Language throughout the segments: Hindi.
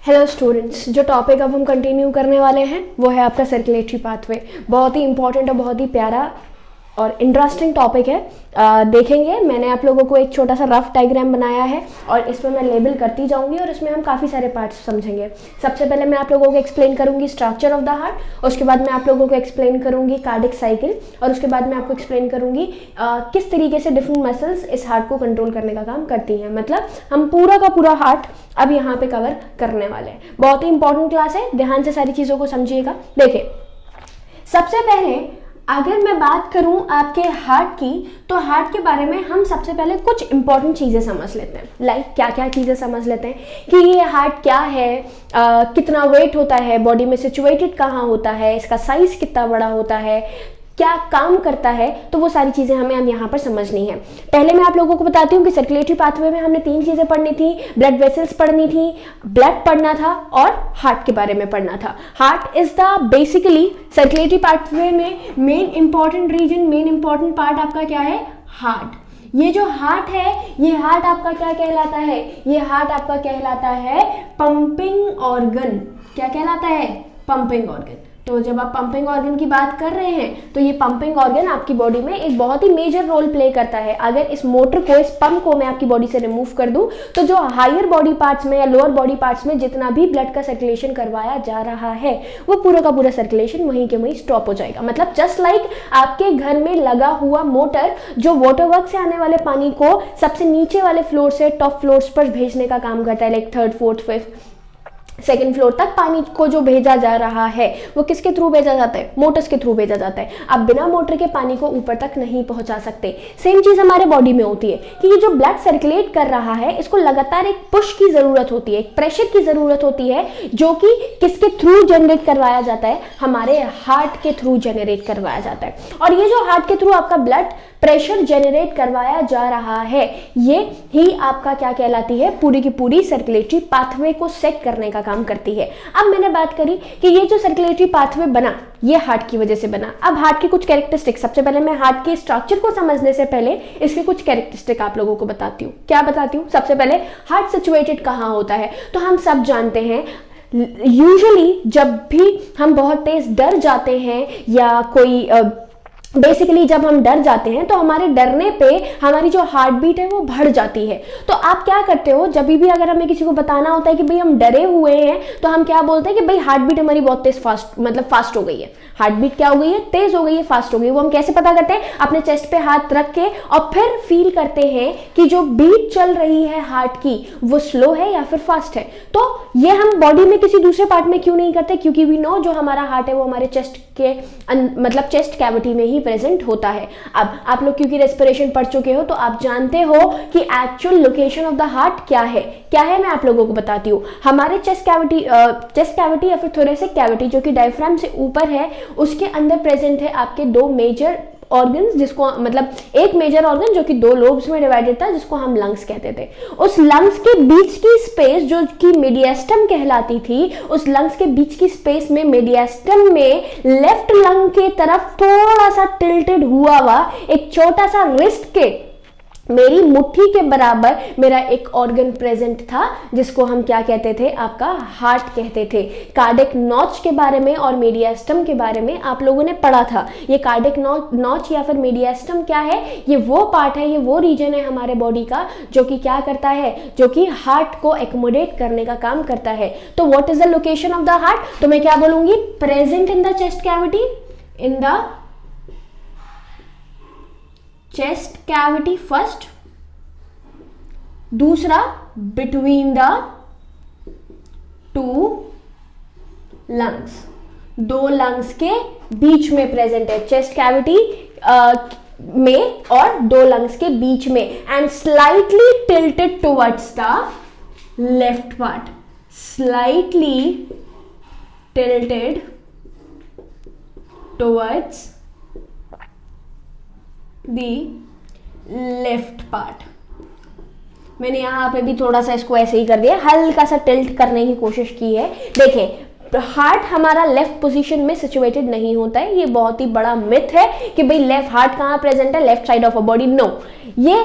हेलो स्टूडेंट्स, जो टॉपिक अब हम कंटिन्यू करने वाले हैं वो है आपका सर्कुलेटरी पाथवे। बहुत ही इंपॉर्टेंट और बहुत ही प्यारा और इंटरेस्टिंग टॉपिक है। देखेंगे, मैंने आप लोगों को एक छोटा सा रफ डायग्राम बनाया है और इसमें मैं लेबल करती जाऊंगी और इसमें हम काफ़ी सारे पार्ट्स समझेंगे। सबसे पहले मैं आप लोगों को एक्सप्लेन करूंगी स्ट्रक्चर ऑफ द हार्ट, उसके बाद मैं आप लोगों को एक्सप्लेन करूंगी कार्डिक साइकिल और उसके बाद मैं आपको एक्सप्लेन करूंगी किस तरीके से डिफरेंट मसल्स इस हार्ट को कंट्रोल करने का काम करती हैं। मतलब हम पूरा का पूरा हार्ट अब यहाँ पे कवर करने वाले हैं। बहुत ही इंपॉर्टेंट क्लास है, ध्यान से सारी चीज़ों को समझिएगा। देखिए, सबसे पहले अगर मैं बात करूं आपके हार्ट की, तो हार्ट के बारे में हम सबसे पहले कुछ इंपॉर्टेंट चीज़ें समझ लेते हैं। लाइक क्या क्या चीज़ें समझ लेते हैं कि ये हार्ट क्या है, कितना वेट होता है, बॉडी में सिचुएटेड कहाँ होता है, इसका साइज कितना बड़ा होता है, क्या काम करता है। तो वो सारी चीज़ें हमें अब यहाँ पर समझनी है। पहले मैं आप लोगों को बताती हूँ कि सर्कुलेटरी पाथवे में हमने 3 चीज़ें पढ़नी थी। ब्लड वेसल्स पढ़नी थी, ब्लड पढ़ना था और हार्ट के बारे में पढ़ना था। Heart is the basically circulatory pathway में main important region, main important part आपका क्या है, हार्ट। ये जो हार्ट है, ये हार्ट आपका क्या कहलाता है, ये हार्ट आपका कहलाता है पंपिंग ऑर्गन। क्या कहलाता है, पंपिंग ऑर्गन। तो जब आप पंपिंग ऑर्गन की बात कर रहे हैं तो ये पंपिंग ऑर्गन आपकी बॉडी में एक बहुत ही मेजर रोल प्ले करता है। अगर इस मोटर को, इस पंप को मैं आपकी बॉडी से रिमूव कर दूं तो जो हायर बॉडी पार्ट्स में या लोअर बॉडी पार्ट्स में जितना भी ब्लड का सर्कुलेशन करवाया जा रहा है वो पूरा का पूरा सर्कुलेशन वहीं के वहीं स्टॉप हो जाएगा। मतलब जस्ट लाइक आपके घर में लगा हुआ मोटर जो वाटर वर्क से आने वाले पानी को सबसे नीचे वाले फ्लोर से टॉप फ्लोर्स पर भेजने का काम करता है, like 3rd 4th 5th second floor तक पानी को जो भेजा जा रहा है वो किसके थ्रू भेजा जाता है, मोटर्स के थ्रू भेजा जाता है। आप बिना मोटर के पानी को ऊपर तक नहीं पहुंचा सकते। सेम चीज हमारे बॉडी में होती है कि ये जो ब्लड सर्कुलेट कर रहा है इसको लगातार एक पुश की जरूरत होती है, एक प्रेशर की जरूरत होती है, जो कि किसके थ्रू जनरेट करवाया जाता है, हमारे हार्ट के थ्रू जनरेट करवाया जाता है। और ये जो हार्ट के थ्रू आपका ब्लड प्रेशर जनरेट करवाया जा रहा है, ये ही आपका क्या कहलाती है, पूरी की पूरी सर्कुलेटरी पाथवे को सेट करने का काम करती है। अब मैंने बात करी कि ये जो सर्कुलेटरी पाथवे बना ये हार्ट की वजह से बना। अब हार्ट की कुछ कैरेक्टरिस्टिक, सबसे पहले मैं हार्ट के स्ट्रक्चर को समझने से पहले इसके कुछ कैरेक्टरिस्टिक आप लोगों को बताती हूँ। क्या बताती हूँ, सबसे पहले हार्ट सिचुएटेड कहाँ होता है। तो हम सब जानते हैं यूजुअली जब भी हम बहुत तेज डर जाते हैं या कोई बेसिकली जब हम डर जाते हैं तो हमारे डरने पे हमारी जो हार्ट बीट है वो बढ़ जाती है। तो आप क्या करते हो, जब भी अगर हमें किसी को बताना होता है कि भाई हम डरे हुए हैं तो हम क्या बोलते हैं कि भाई हार्ट बीट हमारी बहुत तेज फास्ट हो गई है। हार्ट बीट क्या हो गई है, तेज हो गई है, फास्ट हो गई है। वो हम कैसे पता करते हैं, अपने चेस्ट पे हाथ रख के और फिर फील करते हैं कि जो बीट चल रही है हार्ट की वो स्लो है या फिर फास्ट है। तो ये हम बॉडी में किसी दूसरे पार्ट में क्यों नहीं करते, क्योंकि वी नो जो हमारा हार्ट है वो हमारे चेस्ट के मतलब चेस्ट कैविटी में ही प्रेजेंट होता है। अब आप लोग क्योंकि रेस्पिरेशन पढ़ चुके हो तो आप जानते हो कि actual location of the heart क्या है मैं आप लोगों को बताती हूँ। हमारे चेस्ट कैविटी या फिर थोरेसिक कैविटी जो कि डायफ्राम से ऊपर है उसके अंदर प्रेजेंट है आपके 2 मेजर ऑर्गन्स, जिसको मतलब एक मेजर ऑर्गन जो कि 2 लोब्स में डिवाइडेड था जिसको हम लंग्स कहते थे। उस लंग्स के बीच की स्पेस जो कि मीडियस्टम कहलाती थी, उस लंग्स के बीच की स्पेस में मीडियस्टम में लेफ्ट लंग के तरफ थोड़ा सा टिल्टेड हुआ एक छोटा सा रिस्ट के मेरी मुट्ठी के बराबर मेरा एक ऑर्गन प्रेजेंट था जिसको हम क्या कहते थे, आपका हार्ट कहते थे। कार्डिक नॉच के बारे में और मीडियस्टम के बारे में आप लोगों ने पढ़ा था। ये कार्डिक नॉच या फिर मीडियस्टम क्या है, ये वो पार्ट है, ये वो रीजन है हमारे बॉडी का जो कि क्या करता है, जो कि हार्ट को एकोमोडेट करने का काम करता है। तो what is the location of the heart, तो मैं क्या बोलूंगी, present in the chest cavity, in the chest cavity first, दूसरा बिटवीन द 2 लंग्स, 2 लंग्स के बीच में प्रेजेंट है चेस्ट कैविटी में और 2 लंग्स के बीच में, and slightly tilted towards the left part, slightly tilted towards the left part. मैंने यहाँ पे भी थोड़ा सा इसको ऐसे ही कर दिया, हल्का सा टिल्ट करने की कोशिश की है। देखें, हार्ट हमारा लेफ्ट पोजीशन में सिचुएटेड नहीं होता है। ये बहुत ही बड़ा मिथ है कि भाई लेफ्ट हार्ट कहाँ प्रेजेंट है, left side of a body. No, ये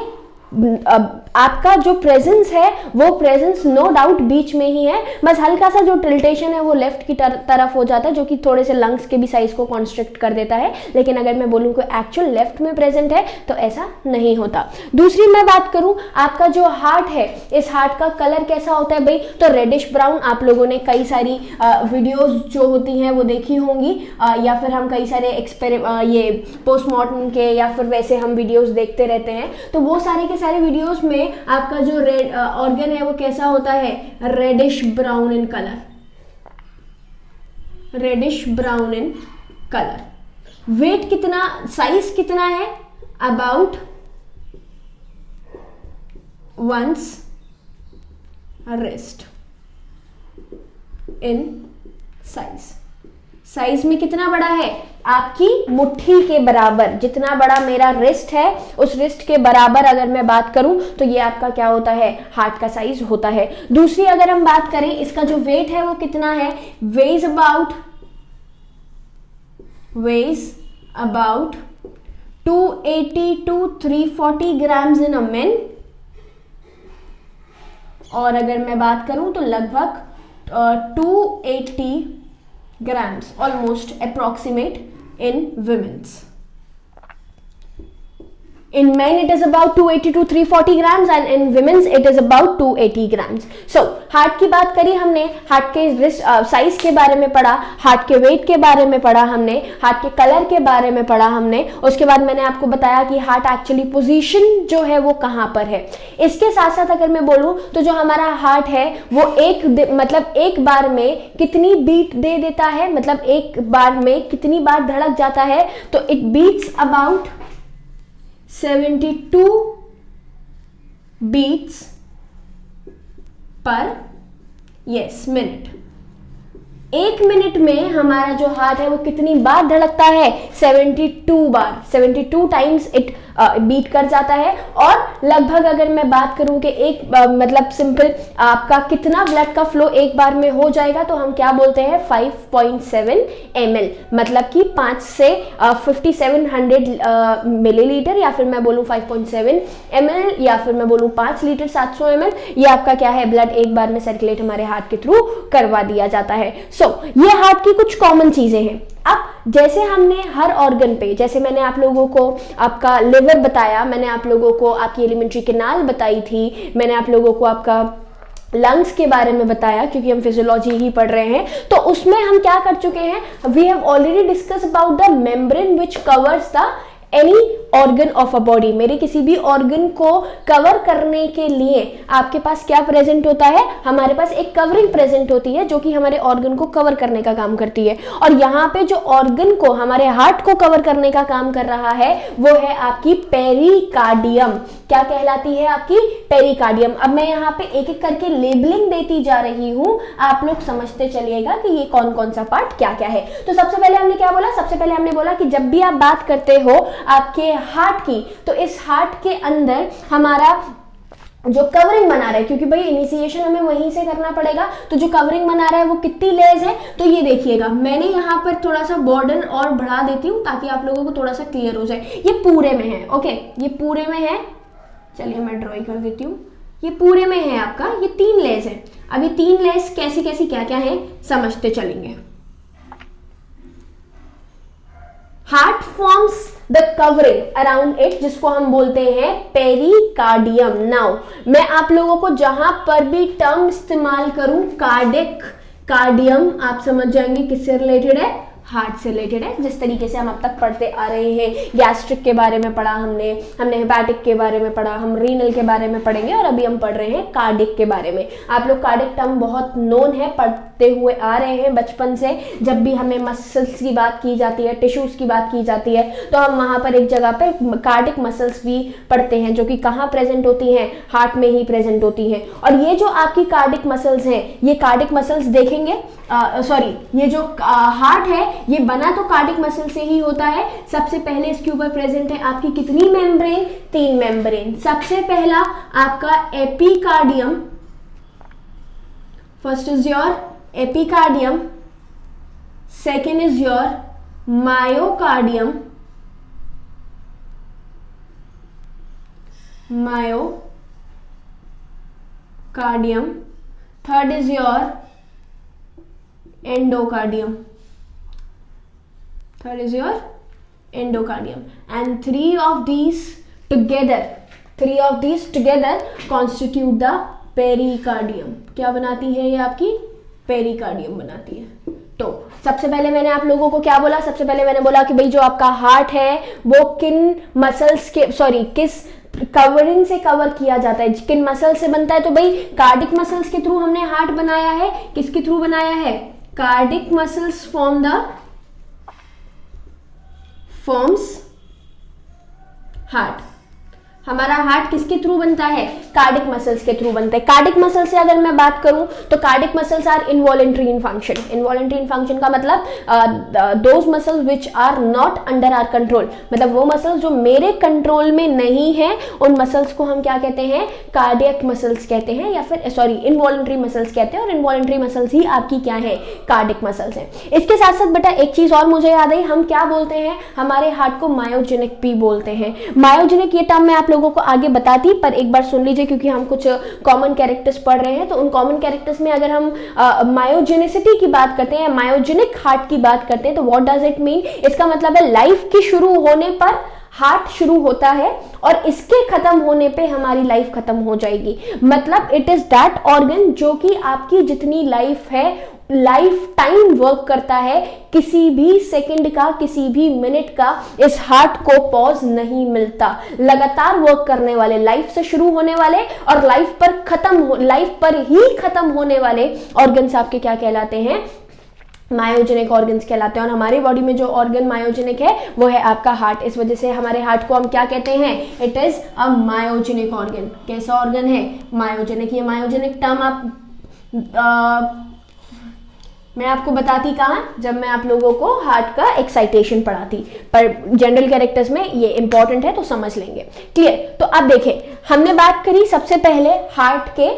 आपका जो प्रेजेंस है वो प्रेजेंस नो डाउट बीच में ही है, बस हल्का सा जो टिल्टेशन है वो लेफ्ट की तरफ हो जाता है, जो कि थोड़े से लंग्स के भी साइज को कॉन्स्ट्रिक्ट कर देता है। लेकिन अगर मैं बोलूँ कि एक्चुअल लेफ्ट में प्रेजेंट है तो ऐसा नहीं होता। दूसरी मैं बात करूँ, आपका जो हार्ट है, इस हार्ट का कलर कैसा होता है भाई, तो रेडिश ब्राउन। आप लोगों ने कई सारी वीडियोस जो होती हैं वो देखी होंगी, या फिर हम कई सारे ये पोस्टमार्टम के या फिर वैसे हम वीडियोस देखते रहते हैं, तो वो सारे के सारे वीडियोस में आपका जो रेड ऑर्गन है वो कैसा होता है, reddish brown in colour, reddish brown in colour. Weight कितना, साइज कितना है, about one's wrist in size. Size में कितना बड़ा है, आपकी मुट्ठी के बराबर, जितना बड़ा मेरा रिस्ट है उस रिस्ट के बराबर अगर मैं बात करूं तो ये आपका क्या होता है, हार्ट का साइज होता है। दूसरी अगर हम बात करें, इसका जो वेट है वो कितना है, ways about 280 to 340 grams in a man, और अगर मैं बात करूं तो लगभग 280 grams, almost approximate in women's. In men it is about 280 to 340 grams and in women's it is about 280 grams. So heart की बात करी हमने, हार्ट के रिस्ट साइज के बारे में पढ़ा, हार्ट के वेट के बारे में पढ़ा हमने, हार्ट के कलर के बारे में पढ़ा हमने। उसके बाद मैंने आपको बताया कि हार्ट एक्चुअली पोजीशन जो है वो कहाँ पर है। इसके साथ साथ अगर मैं बोलूँ तो जो हमारा हार्ट है वो एक बार में कितनी बीट दे देता है, मतलब एक बार में कितनी बार धड़क जाता है, तो it beats about 72 beats per minute. एक मिनट में हमारा जो हार्ट है वो कितनी बार धड़कता है, 72 बार, 72 टाइम्स इट बीट कर जाता है। और लगभग अगर मैं बात करूं कि एक मतलब सिंपल आपका कितना ब्लड का फ्लो एक बार में हो जाएगा, तो हम क्या बोलते हैं 5.7 ml, मतलब कि 5 से 5700 मिलीलीटर, या फिर मैं बोलूं 5.7 ml, या फिर मैं बोलूं 5 लीटर 700 ml, ये आपका क्या है, ब्लड एक बार में सर्कुलेट हमारे हार्ट के थ्रू करवा दिया जाता है। ये हार्ट की कुछ कॉमन चीजें हैं। अब जैसे हमने हर ऑर्गन पे, जैसे मैंने आप लोगों को आपका लिवर बताया, मैंने आप लोगों को आपकी एलिमेंट्री कैनाल बताई थी, मैंने आप लोगों को आपका लंग्स के बारे में बताया, क्योंकि हम फिजियोलॉजी ही पढ़ रहे हैं, तो उसमें हम क्या कर चुके हैं, we have already discuss about the membrane which covers the any organ of a body. मेरे किसी भी ऑर्गन को कवर करने के लिए आपके पास क्या प्रेजेंट होता है, हमारे पास एक कवरिंग प्रेजेंट होती है जो कि हमारे ऑर्गन को कवर करने का काम करती है। और यहाँ पे जो ऑर्गन को, हमारे हार्ट को कवर करने का काम कर रहा है वो है आपकी पेरिकार्डियम। क्या कहलाती है, आपकी पेरिकार्डियम। अब मैं यहाँ पे एक एक करके लेबलिंग देती जा रही हूँ, आप लोग समझते चलिएगा कि ये कौन कौन सा पार्ट क्या क्या है। तो सबसे पहले हमने क्या बोला, सबसे पहले हमने बोला कि जब भी आप बात करते हो आपके हार्ट की, तो इस हार्ट के अंदर हमारा जो कवरिंग बना रहा है, क्योंकि भाई इनिशिएशन हमें वहीं से करना पड़ेगा, तो जो कवरिंग बना रहा है वो कितनी लेयर्स है, तो ये देखिएगा मैंने यहाँ पर थोड़ा सा बॉर्डर और बढ़ा देती हूँ ताकि आप लोगों को थोड़ा सा क्लियर हो जाए। ये पूरे में है, ओके, ये पूरे में है, चलिए मैं ड्रॉइंग कर देती हूँ, ये पूरे में है आपका, ये 3 लेयर्स है। अब ये 3 लेयर्स कैसी कैसी क्या क्या है समझते चलेंगे। Heart forms the covering around it, जिसको हम बोलते हैं पेरिकार्डियम। नाउ मैं आप लोगों को जहां पर भी टर्म इस्तेमाल करूं, कार्डिक, कार्डियम, आप समझ जाएंगे किससे रिलेटेड है, हार्ट से रिलेटेड है। जिस तरीके से हम अब तक पढ़ते आ रहे हैं, गैस्ट्रिक के बारे में पढ़ा हमने हेपेटिक के बारे में पढ़ा, हम रीनल के बारे में पढ़ेंगे, और अभी हम पढ़ रहे हैं कार्डिक के बारे में। आप लोग कार्डिक टर्म बहुत नोन है, पढ़ते हुए आ रहे हैं बचपन से। जब भी हमें मसल्स की बात की जाती है, टिश्यूज की बात की जाती है, तो हम वहां पर एक जगह पे कार्डिक मसल्स भी पढ़ते हैं, जो कि कहाँ प्रेजेंट होती हैं, हार्ट में ही प्रेजेंट होती हैं। और ये जो आपकी कार्डिक मसल्स हैं, ये कार्डिक मसल्स देखेंगे, ये जो हार्ट है ये बना तो कार्डिक मसल से ही होता है। सबसे पहले इसके ऊपर प्रेजेंट है आपकी कितनी मेम्ब्रेन, 3 मेम्ब्रेन। सबसे पहला आपका epicardium, first is your epicardium, second is your myocardium, myocardium, third is your endocardium, and three of these together constitute the pericardium. क्या बनाती है ये? आपकी पेरिकार्डियम बनाती है. तो सबसे पहले मैंने आप लोगों को क्या बोला? सबसे पहले मैंने बोला कि भाई जो आपका हार्ट है वो किस कवरिंग से कवर किया जाता है, किन मसल से बनता है? तो भाई कार्डिक मसल्स के थ्रू हमने हार्ट बनाया है. किसके थ्रू बनाया है? Cardiac muscles forms heart. हमारा हार्ट किसके थ्रू बनता है? कार्डिक मसल्स के थ्रू बनता है. कार्डिक मसल से अगर मैं बात करूं तो cardiac muscles are involuntary in function. Involuntary in function का मतलब those muscles which are not under our control, मतलब वो मसल्स जो मेरे कंट्रोल में नहीं है, उन मसल्स को हम क्या कहते हैं? कार्डियक मसल्स कहते हैं, या फिर इनवॉलेंट्री मसल्स कहते हैं. और इनवॉलेंट्री मसल्स ही आपकी क्या है? कार्डिक मसल्स हैं. इसके साथ साथ बेटा एक चीज और मुझे याद आई, हम क्या बोलते हैं? हमारे हार्ट को मायोजेनिक भी बोलते हैं. मायोजेनिक ये टर्म मैं आप लोगों को आगे बताती, पर एक बार सुन लीजिए क्योंकि हम कुछ कॉमन कैरेक्टर्स पढ़ रहे हैं. तो उन कॉमन कैरेक्टर्स में अगर हम मायोजेनिसिटी की बात करते हैं, मायोजेनिक हार्ट की बात करते हैं, तो व्हाट डज इट मीन? इसका मतलब है लाइफ की शुरू होने पर हार्ट शुरू होता है और इसके खत्म होने पे हमारी लाइफ खत्म हो जाएगी. मतलब इट इज दैट ऑर्गन जो कि आपकी जितनी लाइफ है, लाइफ टाइम वर्क करता है. किसी भी सेकंड का, किसी भी मिनट का इस हार्ट को पॉज नहीं मिलता. लगातार वर्क करने वाले, लाइफ से शुरू होने वाले और लाइफ पर ही खत्म होने वाले ऑर्गन्स आपके क्या कहलाते हैं? मायोजेनिक ऑर्गन्स कहलाते हैं. और हमारी बॉडी में जो ऑर्गन मायोजेनिक है वो है आपका हार्ट. इस वजह से हमारे हार्ट को हम क्या कहते हैं? It is a myogenic organ. कैसा ऑर्गन है? मायोजेनिक. ये मायोजेनिक टर्म मैं आपको बताती कहाँ? जब मैं आप लोगों को हार्ट का एक्साइटेशन पढ़ाती, पर जनरल कैरेक्टर्स में ये इंपॉर्टेंट है तो समझ लेंगे. क्लियर? तो अब देखें, हमने बात करी सबसे पहले हार्ट के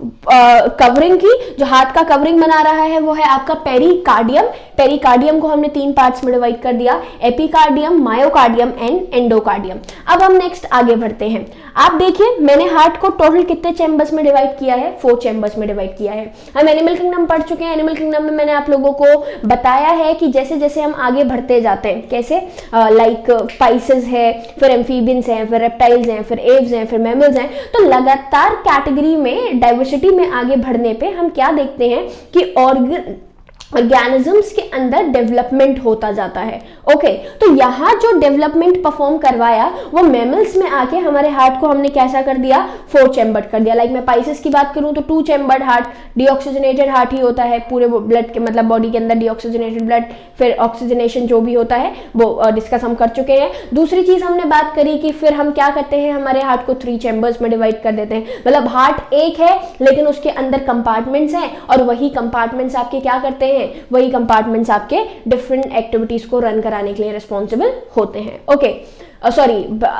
कवरिंग की. जो हार्ट का कवरिंग बना रहा है वो है आपका पेरिकार्डियम. पेरिकार्डियम को हमने 3 पार्ट्स में डिवाइड कर दिया: एपिकार्डियम, मायोकार्डियम एंड एंडोकार्डियम. अब हम नेक्स्ट आगे बढ़ते हैं. आप देखिए मैंने हार्ट को टोटल कितने चैम्बर्स में डिवाइड किया है? 4 चैम्बर्स में डिवाइड किया है. हम एनिमल किंगडम पढ़ चुके हैं. एनिमल किंगडम में मैंने आप लोगों को बताया है कि जैसे जैसे हम आगे बढ़ते जाते हैं, कैसे लाइक पाइसेस है, फिर एम्फीबियंस हैं, फिर रेप्टाइल्स हैं, फिर एव्स हैं, फिर मैमल्स हैं. तो लगातार कैटेगरी में, डाइवर्सिटी में आगे बढ़ने पे हम क्या देखते हैं कि ऑर्गेनिजम्स के अंदर डेवलपमेंट होता जाता है. ओके, तो यहाँ जो डेवलपमेंट परफॉर्म करवाया वो मैमल्स में आके हमारे हार्ट को हमने कैसा कर दिया? 4 चैम्बर्ड कर दिया. लाइक मैं पाइसेस की बात करूँ तो 2 चैम्बर्ड हार्ट, डीऑक्सीजनेटेड हार्ट ही होता है पूरे ब्लड के, मतलब बॉडी के अंदर डीऑक्सीजनेटेड ब्लड, फिर ऑक्सीजनेशन जो भी होता है वो डिस्कस हम कर चुके हैं. दूसरी चीज हमने बात करी कि फिर हम क्या करते हैं? हमारे हार्ट को 3 चैम्बर्स में डिवाइड कर देते हैं. मतलब हार्ट एक है लेकिन उसके अंदर कंपार्टमेंट्स हैं, और वही कंपार्टमेंट्स आपके क्या करते हैं? वही कंपार्टमेंट्स आपके डिफरेंट एक्टिविटीज को रन कराने के लिए रिस्पॉन्सिबल होते हैं. ओके,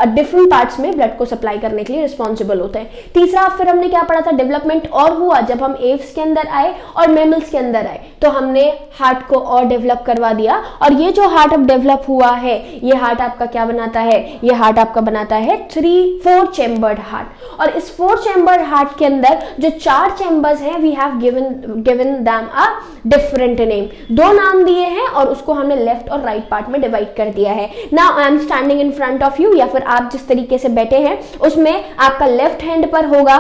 डिफरेंट पार्ट्स में ब्लड को सप्लाई करने के लिए रिस्पॉन्सिबल होते हैं. तीसरा फिर हमने क्या पढ़ा था? डेवलपमेंट और हुआ जब हम एव्स के अंदर आए और मैमल्स के अंदर आए, तो हमने हार्ट को और डेवलप करवा दिया. और ये जो हार्ट अब डेवलप हुआ है, ये हार्ट आपका क्या बनाता है? ये हार्ट आपका बनाता है 4 चैम्बर्ड हार्ट. और इस 4 चैम्बर्ड हार्ट के अंदर जो 4 चैम्बर्स हैं, we have given them a different name. 2 नाम दिए हैं और उसको हमने लेफ्ट और राइट पार्ट में डिवाइड कर दिया है. Now I am standing in front of you, या फिर आप जिस तरीके से बैठे हैं उसमें आपका लेफ्ट हैंड पर होगा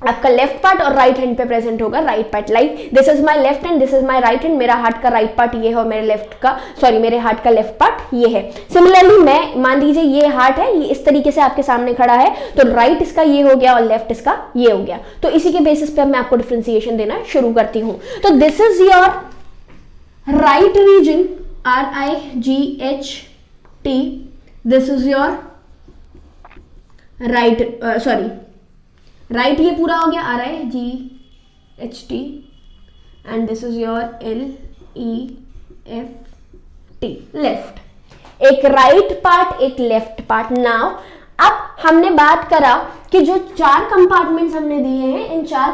आपका लेफ्ट पार्ट और राइट हैंड पे प्रेजेंट होगा right part. Like this is my left hand, this is my right hand. मेरा हार्ट का राइट पार्ट ये है और मेरे हार्ट का लेफ्ट पार्ट ये है. सिमिलरली मैं मान लीजिए ये हार्ट है, ये इस तरीके से आपके सामने खड़ा है, तो राइट इसका ये हो गया और लेफ्ट इसका ये हो गया. तो इसी के बेसिस पे मैं आपको डिफरेंशिएशन देना शुरू करती हूँ. तो this is your right region, RIGHT. This is your right ये पूरा हो गया RIGHT, and this is your LEFT, left. एक राइट पार्ट, एक लेफ्ट पार्ट. नाउ अब हमने बात करा कि जो 4 कंपार्टमेंट्स हमने दिए हैं, इन 4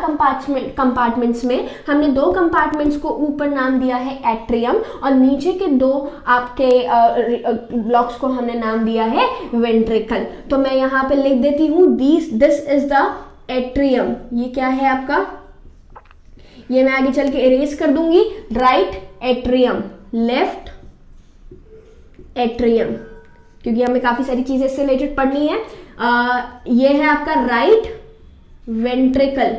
कंपार्टमेंट्स में हमने 2 कंपार्टमेंट्स को ऊपर नाम दिया है एट्रियम और नीचे के 2 आपके ब्लॉक्स को हमने नाम दिया है वेंट्रिकल। तो मैं यहाँ पे लिख देती हूँ दिस इज द एट्रियम। ये क्या है आपका, ये मैं आगे चल के इरेज कर दूंगी। राइट एट्रियम, लेफ्ट एट्रियम, क्योंकि हमें काफी सारी चीजें इससे रिलेटेड पढ़नी है। ये है आपका right ventricle,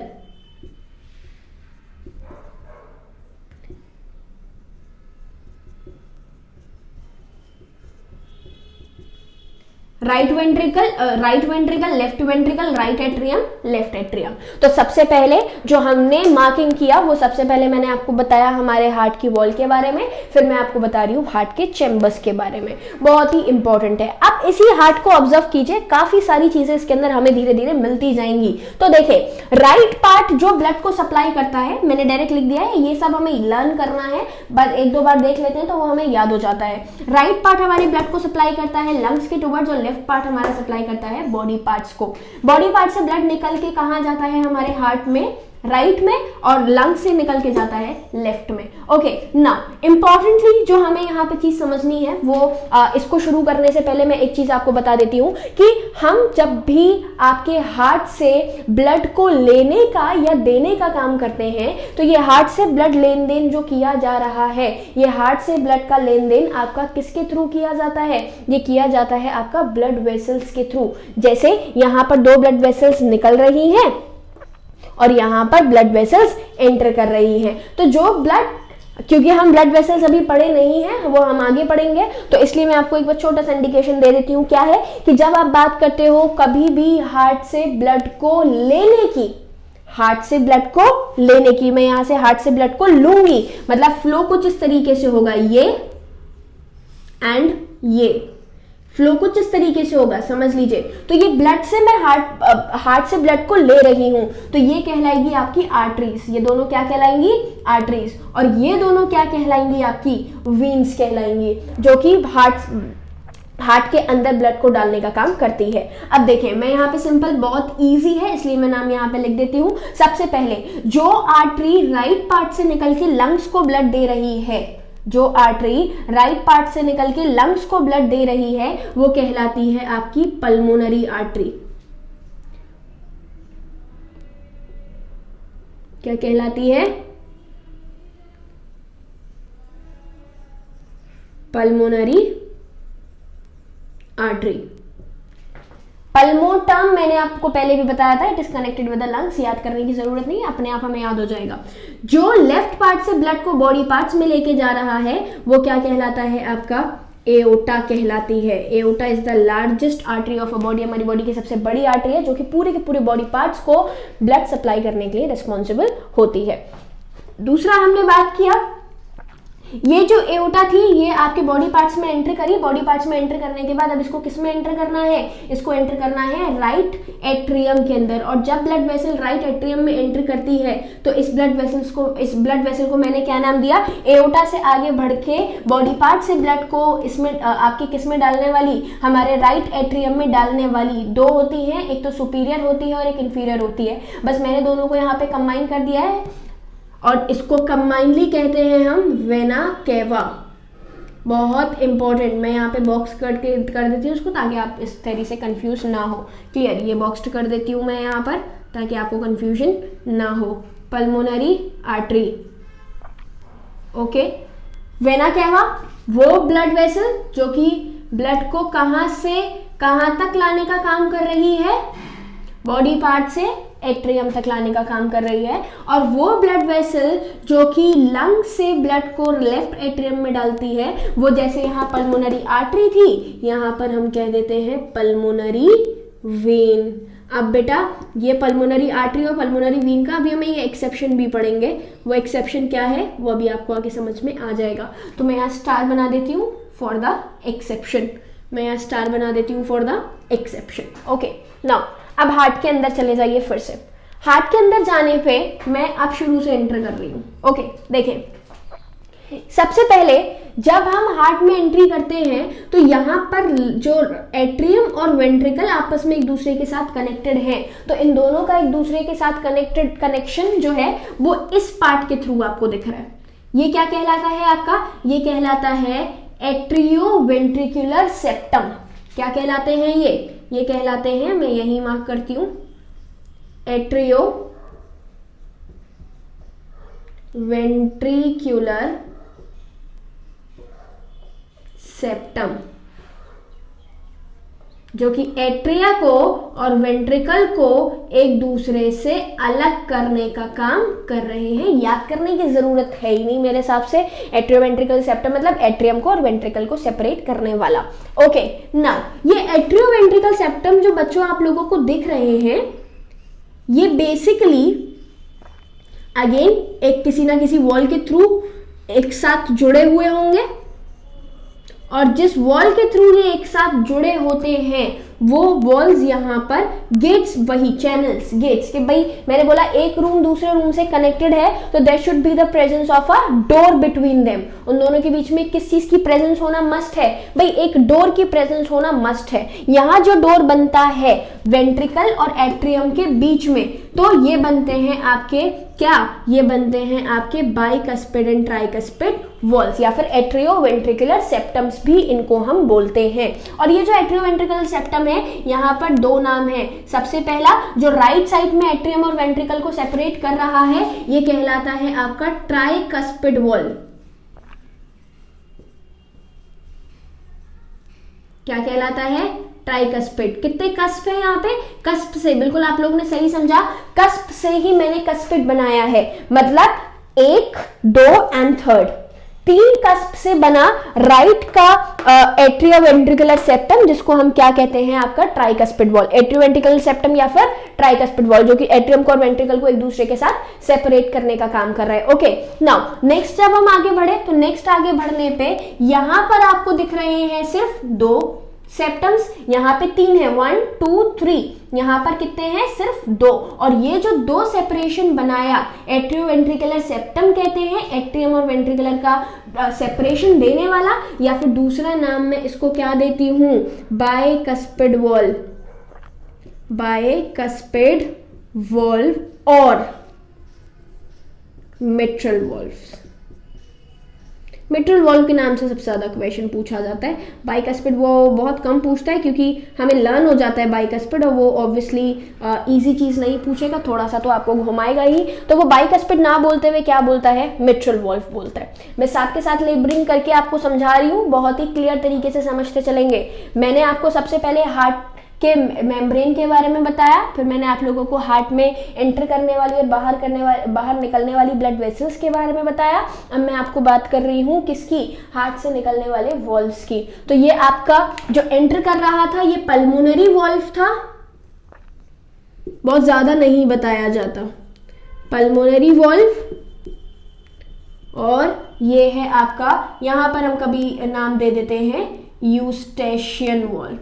right ventricle, left ventricle, right atrium, left atrium. तो सबसे पहले जो हमने मार्किंग किया वो सबसे पहले मैंने आपको बताया हमारे हार्ट की वॉल के बारे में, फिर मैं आपको बता रही हूँ हार्ट के चैम्बर्स के बारे में, बहुत ही इंपॉर्टेंट है। अब इसी हार्ट को ऑब्जर्व कीजिए, काफी सारी चीजें इसके अंदर हमें धीरे धीरे मिलती जाएंगी। तो देखिए, राइट पार्ट जो ब्लड को सप्लाई करता है, मैंने डायरेक्ट लिख दिया है, ये सब हमें लर्न करना है, बस 1-2 बार देख लेते हैं तो वो हमें याद हो जाता है। राइट पार्ट हमारे ब्लड को सप्लाई करता है लंग्स के टुवर्ड्स, और लेफ्ट पार्ट हमारा सप्लाई करता है बॉडी पार्ट्स को। बॉडी पार्ट से ब्लड निकल के कहां जाता है, हमारे हार्ट में, राइट में, और लंग्स से निकल के जाता है लेफ्ट में। ओके, नाउ इंपॉर्टेंटली जो हमें यहाँ पे चीज समझनी है वो इसको शुरू करने से पहले मैं एक चीज आपको बता देती हूँ कि हम जब भी आपके हार्ट से ब्लड को लेने का या देने का काम करते हैं, तो ये हार्ट से ब्लड लेन देन जो किया जा रहा है, ये हार्ट से ब्लड का लेन देन आपका किसके थ्रू किया जाता है, ये किया जाता है आपका ब्लड वेसल्स के थ्रू। जैसे यहाँ पर 2 ब्लड वेसल्स निकल रही हैं और यहां पर ब्लड वेसल्स एंटर कर रही हैं। तो जो ब्लड, क्योंकि हम ब्लड वेसल्स अभी पढ़े नहीं हैं, वो हम आगे पढ़ेंगे, तो इसलिए मैं आपको एक बार छोटा सा इंडिकेशन दे देती हूँ। क्या है कि जब आप बात करते हो कभी भी हार्ट से ब्लड को लेने की, हार्ट से ब्लड को लेने की, मैं यहां से हार्ट से ब्लड को लूंगी, मतलब फ्लो कुछ इस तरीके से होगा, ये एंड ये फ्लो कुछ इस तरीके से होगा, समझ लीजिए। तो ये ब्लड से मैं हार्ट से ब्लड को ले रही हूं, तो ये कहलाएगी आपकी आर्टरीज। ये दोनों क्या कहलाएंगी, आर्टरीज। और ये दोनों क्या कहलाएंगी, आपकी वीन्स कहलाएंगी, जो कि हार्ट के अंदर ब्लड को डालने का काम करती है। अब देखें, मैं यहाँ पे सिंपल, बहुत इजी है इसलिए मैं नाम यहाँ पे लिख देती हूँ। सबसे पहले जो आर्टरी राइट पार्ट से निकल के लंग्स को ब्लड दे रही है, जो आर्टरी राइट पार्ट से निकल के लंग्स को ब्लड दे रही है, वो कहलाती है आपकी पल्मोनरी आर्टरी। क्या कहलाती है, पल्मोनरी आर्टरी। पल्मो टर्म मैंने आपको पहले भी बताया था, it is connected with the lungs, याद करने की जरूरत नहीं है, अपने आप हमें याद हो जाएगा। जो लेफ्ट पार्ट से ब्लड को बॉडी पार्ट्स में लेके जा रहा है वो क्या कहलाता है, आपका एओर्टा कहलाती है। Aorta is the largest artery of a body, हमारी बॉडी की सबसे बड़ी आर्टरी है, जो कि पूरे के पूरे बॉडी पार्ट्स को ब्लड सप्लाई करने के लिए रिस्पॉन्सिबल होती है। दूसरा हमने बात किया, ये जो एओर्टा थी ये आपके बॉडी पार्ट्स में एंटर करी, बॉडी पार्ट्स में एंटर करने के बाद अब इसको किस में एंटर करना है, इसको एंटर करना है राइट एट्रियम के अंदर। और जब ब्लड वेसल राइट एट्रियम में एंटर करती है तो इस ब्लड वेसल को मैंने क्या नाम दिया, एओर्टा से आगे बढ़ के बॉडी पार्ट से ब्लड को इसमें आपके किस में डालने वाली, हमारे राइट एट्रियम में डालने वाली 2 होती हैं, एक तो सुपीरियर होती है और एक इंफीरियर होती है। बस मैंने दोनों को यहाँ पे कंबाइन कर दिया है और इसको कंबाइनली कहते हैं हम वेना केवा। बहुत इंपॉर्टेंट, मैं यहाँ पे बॉक्स कर देती हूँ उसको, ताकि आप इस तरीके से कंफ्यूज ना हो। क्लियर, ये बॉक्स कर देती हूँ मैं यहाँ पर ताकि आपको कंफ्यूजन ना हो। Pulmonary artery, okay. Vena cava वो ब्लड वेसल जो कि ब्लड को कहाँ से कहाँ तक लाने का काम कर रही है, बॉडी पार्ट से एट्रियम तक लाने का काम कर रही है। और वो ब्लड वेसल जो कि लंग से ब्लड को लेफ्ट एट्रियम में डालती है, वो जैसे यहाँ पल्मोनरी आर्टरी थी, यहाँ पर हम कह देते हैं पल्मोनरी वेन। अब बेटा ये पल्मोनरी आर्टरी और पल्मोनरी वेन का अभी हमें ये एक्सेप्शन भी पढ़ेंगे, वो एक्सेप्शन क्या है वो अभी आपको आगे समझ में आ जाएगा। तो मैं यहाँ स्टार बना देती हूँ फॉर द एक्सेप्शन, मैं यहाँ स्टार बना देती हूँ for the exception. Okay, now अब हार्ट के अंदर चले जाइए। फिर से हार्ट के अंदर जाने पे मैं अब शुरू से एंटर कर रही हूँ। ओके, देखें, सबसे पहले जब हम हार्ट में एंट्री करते हैं तो यहाँ पर जो एट्रियम और वेंट्रिकल आपस में एक दूसरे के साथ कनेक्टेड हैं, तो इन दोनों का एक दूसरे के साथ कनेक्शन जो है वो इस पार्ट के थ्रू आपको दिख रहा है। ये क्या कहलाता है आपका? ये कहलाता है एट्रियोवेंट्रिकुलर सेप्टम। क्या कहलाते हैं ये कहलाते हैं, मैं यही मार्क करती हूं, एट्रियोवेंट्रिकुलर सेप्टम, जो कि एट्रिया को और वेंट्रिकल को एक दूसरे से अलग करने का काम कर रहे हैं। याद करने की जरूरत है ही नहीं मेरे हिसाब से। एट्रियोवेंट्रिकल सेप्टम मतलब एट्रियम को और वेंट्रिकल को सेपरेट करने वाला। ओके, नाउ ये एट्रियोवेंट्रिकल सेप्टम जो बच्चों आप लोगों को दिख रहे हैं, ये बेसिकली अगेन एक किसी ना किसी वॉल के थ्रू एक साथ जुड़े हुए होंगे, और जिस वॉल के थ्रू ये एक साथ जुड़े होते हैं वो वॉल्स यहाँ पर गेट्स, वही चैनल्स, गेट्स के, भाई मैंने बोला एक रूम दूसरे रूम से कनेक्टेड है तो there should be the presence of a door between them. उन दोनों के बीच में किस चीज की प्रेजेंस होना मस्ट है? भाई एक डोर की प्रेजेंस होना मस्ट है। यहाँ जो डोर बनता है वेंट्रिकल और एट्रियम के बीच में, तो ये बनते हैं आपके क्या? ये बनते हैं आपके बाइकस्पिड एंड ट्राइकस्पिड वॉल्स, या फिर एट्रियोवेंट्रिकुलर सेप्टम्स भी इनको हम बोलते हैं। और ये जो एट्रियोवेंट्रिकुलर सेप्टम है, यहाँ पर दो नाम है। सबसे पहला जो राइट साइड में एट्रियम और वेंट्रिकल को सेपरेट कर रहा है, ये कहलाता है आपका ट्राइकस्पिड वॉल। क्या कहलाता है? ट्राइकस्पिड। कितने कस्प है यहाँ पे? कस्प से, बिल्कुल आप लोगों ने सही समझा, कस्प से ही मैंने कस्पिड बनाया है, मतलब 1, 2 एंड 3 तीन कस्प से बना राइट का एट्रियोवेंट्रिकुलर सेप्टम, जिसको हम क्या कहते हैं? आपका ट्राइकस्पिड वॉल। एट्रियोवेंट्रिकुलर सेप्टम या फिर ट्राइकस्पिड वॉल, जो कि एट्रियम को और वेंट्रिकल को एक दूसरे के साथ सेपरेट करने का काम कर रहा है। ओके, नाउ नेक्स्ट जब हम आगे बढ़े तो नेक्स्ट आगे बढ़ने पे यहां पर आपको दिख रहे हैं सिर्फ 2 सेप्टम्स, यहाँ पे 3 है, 1 2 3, यहाँ पर कितने हैं? सिर्फ 2। और ये जो 2 सेपरेशन बनाया एट्रियोवेंट्रिकुलर सेप्टम कहते हैं, एट्रियम और वेंट्रिकुलर का सेपरेशन देने वाला, या फिर दूसरा नाम मैं इसको क्या देती हूँ? बाइकस्पिड वॉल, बाइकस्पिड वॉल्व और मिट्रल वॉल्व्स। मिट्रल वॉल्व के नाम से सबसे ज्यादा क्वेश्चन पूछा जाता है। बाइकस्पिड वो बहुत कम पूछता है क्योंकि हमें लर्न हो जाता है बाइकस्पिड, और वो ऑब्वियसली इजी चीज नहीं पूछेगा, थोड़ा सा तो आपको घुमाएगा ही। तो वो बाइकस्पिड ना बोलते हुए क्या बोलता है? मिट्रल वॉल्व बोलता है। मैं साथ के साथ लेबरिंग करके आपको समझा रही हूँ, बहुत ही क्लियर तरीके से समझते चलेंगे। मैंने आपको सबसे पहले हार्ट के मेम्ब्रेन के बारे में बताया, फिर मैंने आप लोगों को हार्ट में एंटर करने वाली और बाहर निकलने वाली ब्लड वेसल्स के बारे में बताया। अब मैं आपको बात कर रही हूँ किसकी? हार्ट से निकलने वाले वॉल्व्स की। तो ये आपका जो एंटर कर रहा था ये पल्मोनरी वॉल्व था, बहुत ज्यादा नहीं बताया जाता, पल्मोनरी वॉल्व। और ये है आपका, यहां पर हम कभी नाम दे देते हैं यूस्टेशियन वॉल्व।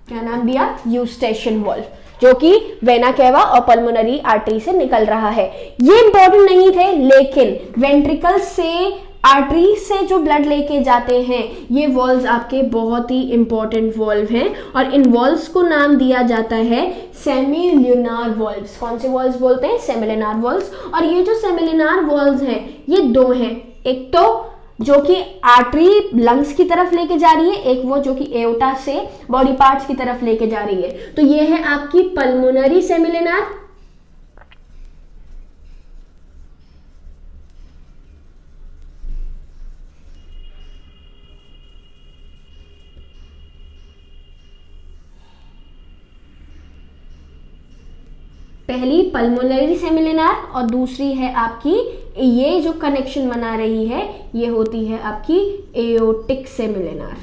क्या नाम दिया? यूस्टेशियन वॉल्व, जो कि वेना केवा और पल्मोनरी आर्टरी से निकल रहा है। ये इंपॉर्टेंट नहीं थे, लेकिन वेंट्रिकल से आर्टरी से जो ब्लड लेके जाते हैं ये वॉल्व्स आपके बहुत ही इंपॉर्टेंट वॉल्व हैं, और इन वॉल्व्स को नाम दिया जाता है सेमिल्यूनार वॉल्व्स। कौन से वॉल्व्स बोलते हैं? Semilunar valves. और ये जो सेमिल्यूनार वॉल्व्स हैं ये 2 हैं, एक तो जो कि आर्टरी लंग्स की तरफ लेके जा रही है, एक वो जो कि एओर्टा से बॉडी पार्ट्स की तरफ लेके जा रही है। तो ये है आपकी पल्मोनरी सेमिल्यूनार, पहली पल्मोनरी सेमिल्यूनार, और दूसरी है आपकी, ये जो कनेक्शन बना रही है ये होती है आपकी एओर्टिक सेमिल्यूनार।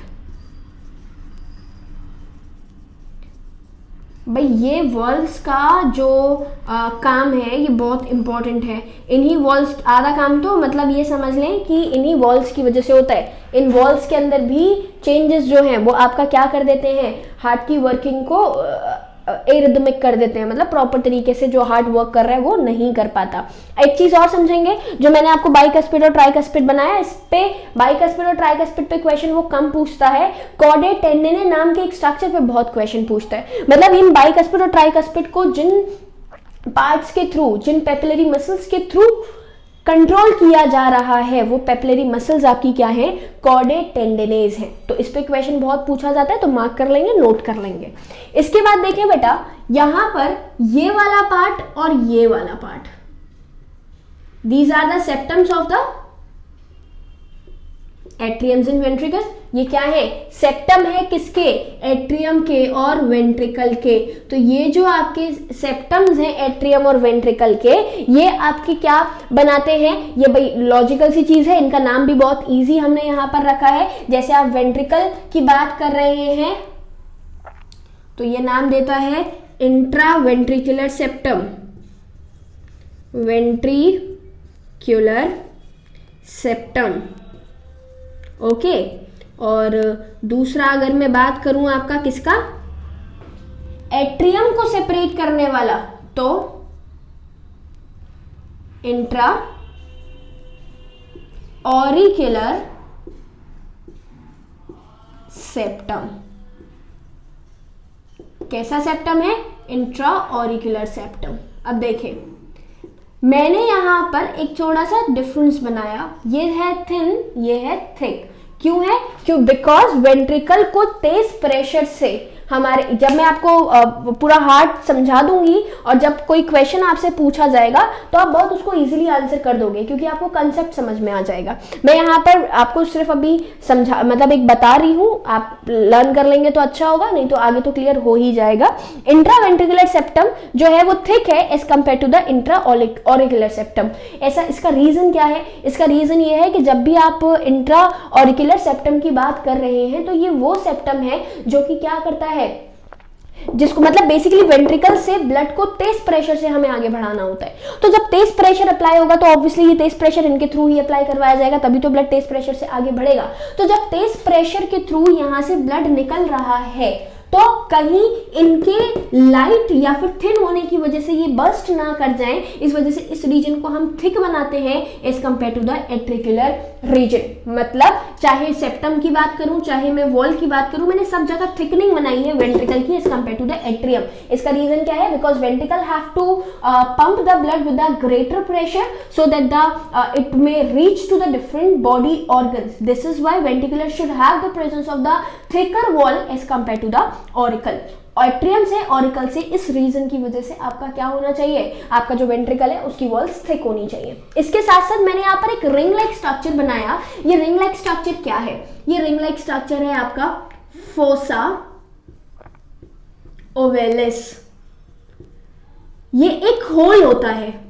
भाई ये वॉल्व्स का जो काम है ये बहुत इंपॉर्टेंट है। इन्हीं वॉल्व्स, आधा काम तो मतलब ये समझ लें कि इन्हीं वॉल्व्स की वजह से होता है। इन वॉल्व्स के अंदर भी चेंजेस जो हैं वो आपका क्या कर देते हैं? हार्ट की वर्किंग को एरिदमिक कर देते हैं, मतलब प्रॉपर तरीके से जो हार्ट वर्क कर रहा है वो नहीं कर पाता। एक चीज और समझेंगे, जो मैंने आपको बाइकस्पिड और ट्राइकस्पिड बनाया, इस पे बाइकस्पिड और ट्राइकस्पिड पे क्वेश्चन वो कम पूछता है, कॉर्डेट टेंडिने नाम के एक स्ट्रक्चर पे बहुत क्वेश्चन पूछता है। मतलब इन बाइकस्पिड और ट्राइकस्पिड को जिन पार्ट्स के थ्रू, जिन पेपिलरी मसल्स के थ्रू कंट्रोल किया जा रहा है, वो पेपिलरी मसल्स आपकी क्या है, कॉर्डेट टेंडिनेज है। तो इस पे क्वेश्चन बहुत पूछा जाता है, तो मार्क कर लेंगे, नोट कर लेंगे। इसके बाद देखें बेटा, यहां पर ये वाला पार्ट और ये वाला part, these are the septums of the atriums and ventricle. ये क्या है, सेप्टम है किसके, एट्रियम के और वेंट्रिकल के। तो ये जो आपके सेप्टम्स हैं एट्रियम और वेंट्रिकल के, ये आपके क्या बनाते हैं, ये भाई लॉजिकल सी चीज है, इनका नाम भी बहुत इजी हमने यहां पर रखा है। जैसे आप वेंट्रिकल की बात कर रहे हैं तो ये नाम देता है intra ventricular septum, ventricular septum, okay. और दूसरा अगर मैं बात करूं आपका किसका, एट्रियम को सेपरेट करने वाला, तो इंट्रा ऑरिक्युलर सेप्टम। कैसा सेप्टम है, इंट्रा ऑरिक्युलर सेप्टम। अब देखें, मैंने यहां पर एक थोड़ा सा डिफरेंस बनाया, ये है थिन, ये है थिक। क्यों है, क्यों, बिकॉज वेंट्रिकल को तेज प्रेशर से हमारे, जब मैं आपको पूरा हार्ट समझा दूंगी और जब कोई क्वेश्चन आपसे पूछा जाएगा तो आप बहुत उसको इजीली आंसर कर दोगे, क्योंकि आपको कंसेप्ट समझ में आ जाएगा। मैं यहाँ पर आपको सिर्फ अभी समझा, मतलब एक बता रही हूँ, आप लर्न कर लेंगे तो अच्छा होगा, नहीं तो आगे तो क्लियर हो ही जाएगा। इंट्रावेंट्रिकुलर सेप्टम जो है वो थिक है as compare to the intra auricular septum. ऐसा, इसका रीजन क्या है, इसका रीजन ये है कि जब भी आप इंट्रा ऑरिकुलर सेप्टम की बात कर रहे हैं तो ये वो सेप्टम है जो कि क्या करता है, जिसको मतलब बेसिकली वेंट्रिकल से ब्लड को तेज प्रेशर से हमें आगे बढ़ाना होता है। तो जब तेज प्रेशर अप्लाई होगा तो ऑब्वियसली ये तेज प्रेशर इनके थ्रू ही अप्लाई करवाया जाएगा, तभी तो ब्लड तेज प्रेशर से आगे बढ़ेगा। तो जब तेज प्रेशर के थ्रू यहां से ब्लड निकल रहा है तो कहीं इनके लाइट या फिर थिन होने की वजह से ये बर्स्ट ना कर जाएं, इस वजह से इस रीजन को हम थिक बनाते हैं as compare to the auricular region. मतलब चाहे सेप्टम की बात करूं, चाहे मैं वॉल की बात करूं, मैंने सब जगह थिकनिंग बनाई है वेंट्रिकल की as compare to the atrium. इसका रीजन क्या है, because ventricle have to pump the blood with the greater pressure so that the it may reach to the different body organs. This is why ventricular should have the presence of the thicker wall as compare to the auricle. Atrium से ऑरिकल से इस रीजन की वजह से आपका क्या होना चाहिए, आपका जो वेंट्रिकल है उसकी वॉल्स थिक होनी चाहिए। इसके साथ साथ मैंने यहाँ पर एक रिंग लाइक स्ट्रक्चर बनाया। ये रिंग लाइक स्ट्रक्चर क्या है, ये रिंग लाइक स्ट्रक्चर है आपका फोसा ओवेलिस। ये एक होल होता है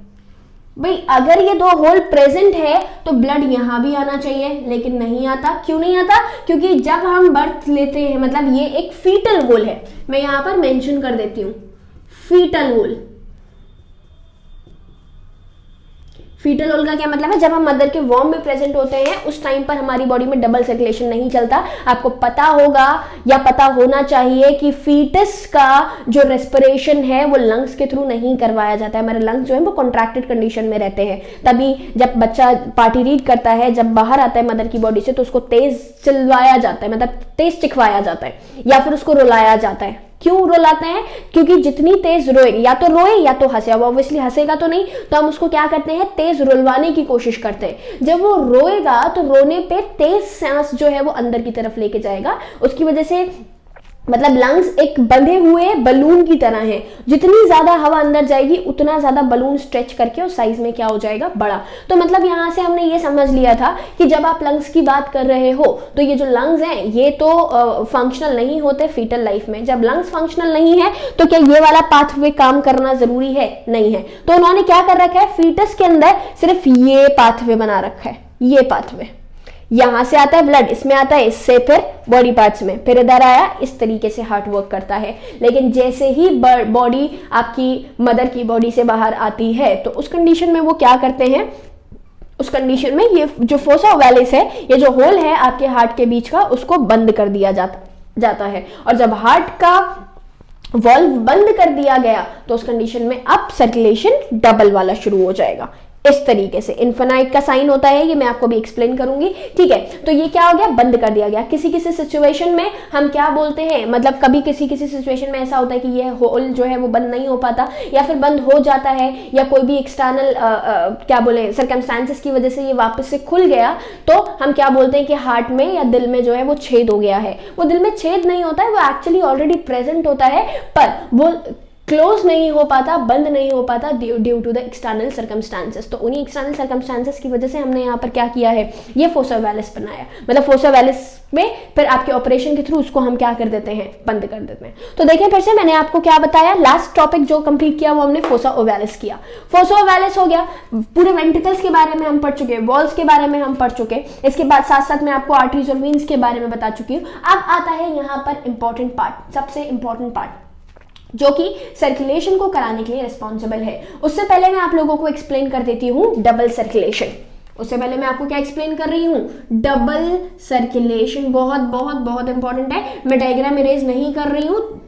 भाई, अगर ये दो होल प्रेजेंट है तो ब्लड यहां भी आना चाहिए, लेकिन नहीं आता। क्यों नहीं आता, क्योंकि जब हम बर्थ लेते हैं, मतलब ये एक फीटल होल है, मैं यहां पर मेंशन कर देती हूं फीटल होल। फीटल होल का क्या मतलब है, जब हम मदर के वॉर्म में प्रेजेंट होते हैं उस टाइम पर हमारी बॉडी में डबल सर्कुलेशन नहीं चलता। आपको पता होगा या पता होना चाहिए कि फीटस का जो रेस्पिरेशन है वो लंग्स के थ्रू नहीं करवाया जाता है। हमारे लंग्स जो है वो कॉन्ट्रैक्टेड कंडीशन में रहते हैं, तभी जब बच्चा पार्टी रीड करता है, जब बाहर आता है मदर की बॉडी से, तो उसको तेज चिल्लाया जाता है, मतलब तेज चिखवाया जाता है, या फिर उसको रुलाया जाता है। क्यों रुलाते हैं, क्योंकि जितनी तेज रोए, या तो रोए या तो हंसे। अब ऑब्वियसली हंसेगा तो नहीं, तो हम उसको क्या करते हैं, तेज रुलवाने की कोशिश करते हैं। जब वो रोएगा तो रोने पे तेज सांस जो है वो अंदर की तरफ लेके जाएगा, उसकी वजह से मतलब लंग्स एक बंधे हुए बलून की तरह है, जितनी ज्यादा हवा अंदर जाएगी उतना ज्यादा बलून स्ट्रेच करके उस साइज में क्या हो जाएगा, बड़ा। तो मतलब यहां से हमने ये समझ लिया था कि जब आप लंग्स की बात कर रहे हो तो ये जो लंग्स हैं ये तो फंक्शनल नहीं होते फीटल लाइफ में। जब लंग्स फंक्शनल नहीं है तो क्या ये वाला पाथवे काम करना जरूरी है, नहीं है। तो उन्होंने क्या कर रखा है, फीटस के अंदर सिर्फ ये पाथवे बना रखा है, ये पाथवे। यहां से आता है ब्लड, इसमें आता है, इससे फिर बॉडी पार्ट्स में, फिर इधर आया। इस तरीके से हार्ट वर्क करता है। लेकिन जैसे ही बॉडी आपकी मदर की बॉडी से बाहर आती है तो उस कंडीशन में वो क्या करते हैं, उस कंडीशन में ये जो फोसा ओवैलिस है, ये जो होल है आपके हार्ट के बीच का, उसको बंद कर दिया जाता है। और जब हार्ट का वॉल्व बंद कर दिया गया तो उस कंडीशन में अब सर्कुलेशन डबल वाला शुरू हो जाएगा। इस तरीके से इन्फिनाइट का साइन होता है, ये मैं आपको भी एक्सप्लेन करूंगी, ठीक है। तो ये क्या हो गया, बंद कर दिया गया। किसी किसी सिचुएशन में हम क्या बोलते हैं, मतलब कभी किसी किसी सिचुएशन में ऐसा होता है कि ये होल जो है वो बंद नहीं हो पाता या फिर बंद हो जाता है, या कोई भी एक्सटर्नल क्या बोले सर्कमस्टांसेस की वजह से ये वापस से खुल गया, तो हम क्या बोलते हैं कि हार्ट में या दिल में जो है वो छेद हो गया है। वो दिल में छेद नहीं होता है, वो एक्चुअली ऑलरेडी प्रेजेंट होता है, पर वो क्लोज नहीं हो पाता, बंद नहीं हो पाता due to the external circumstances. तो उन्हीं एक्सटर्नल सर्कमस्टांसेस की वजह से हमने यहाँ पर क्या किया है, ये फोसा वैलिस बनाया। मतलब फोसा वैलिस में फिर आपके ऑपरेशन के थ्रू उसको हम क्या कर देते हैं, बंद कर देते हैं। तो देखिए फिर से मैंने आपको क्या बताया, लास्ट टॉपिक जो कंप्लीट किया वो हमने फोसा ओवैलिस किया। फोसा ओवैलिस हो गया, पूरे वेंट्रिकल्स के बारे में हम पढ़ चुके, वॉल्स के बारे में हम पढ़ चुके, इसके बाद साथ साथ मैं आपको आर्टरीज और वेन्स के बारे में बता चुकी हूँ। अब आता है यहाँ पर इंपॉर्टेंट पार्ट, सबसे इंपॉर्टेंट पार्ट जो कि सर्कुलेशन को कराने के लिए रिस्पॉन्सिबल है। उससे पहले मैं आप लोगों को एक्सप्लेन कर देती हूँ डबल सर्कुलेशन। उससे पहले मैं आपको क्या एक्सप्लेन कर रही हूँ, डबल सर्कुलेशन। बहुत बहुत बहुत इंपॉर्टेंट है। मैं डायग्राम इरेज नहीं कर रही हूँ,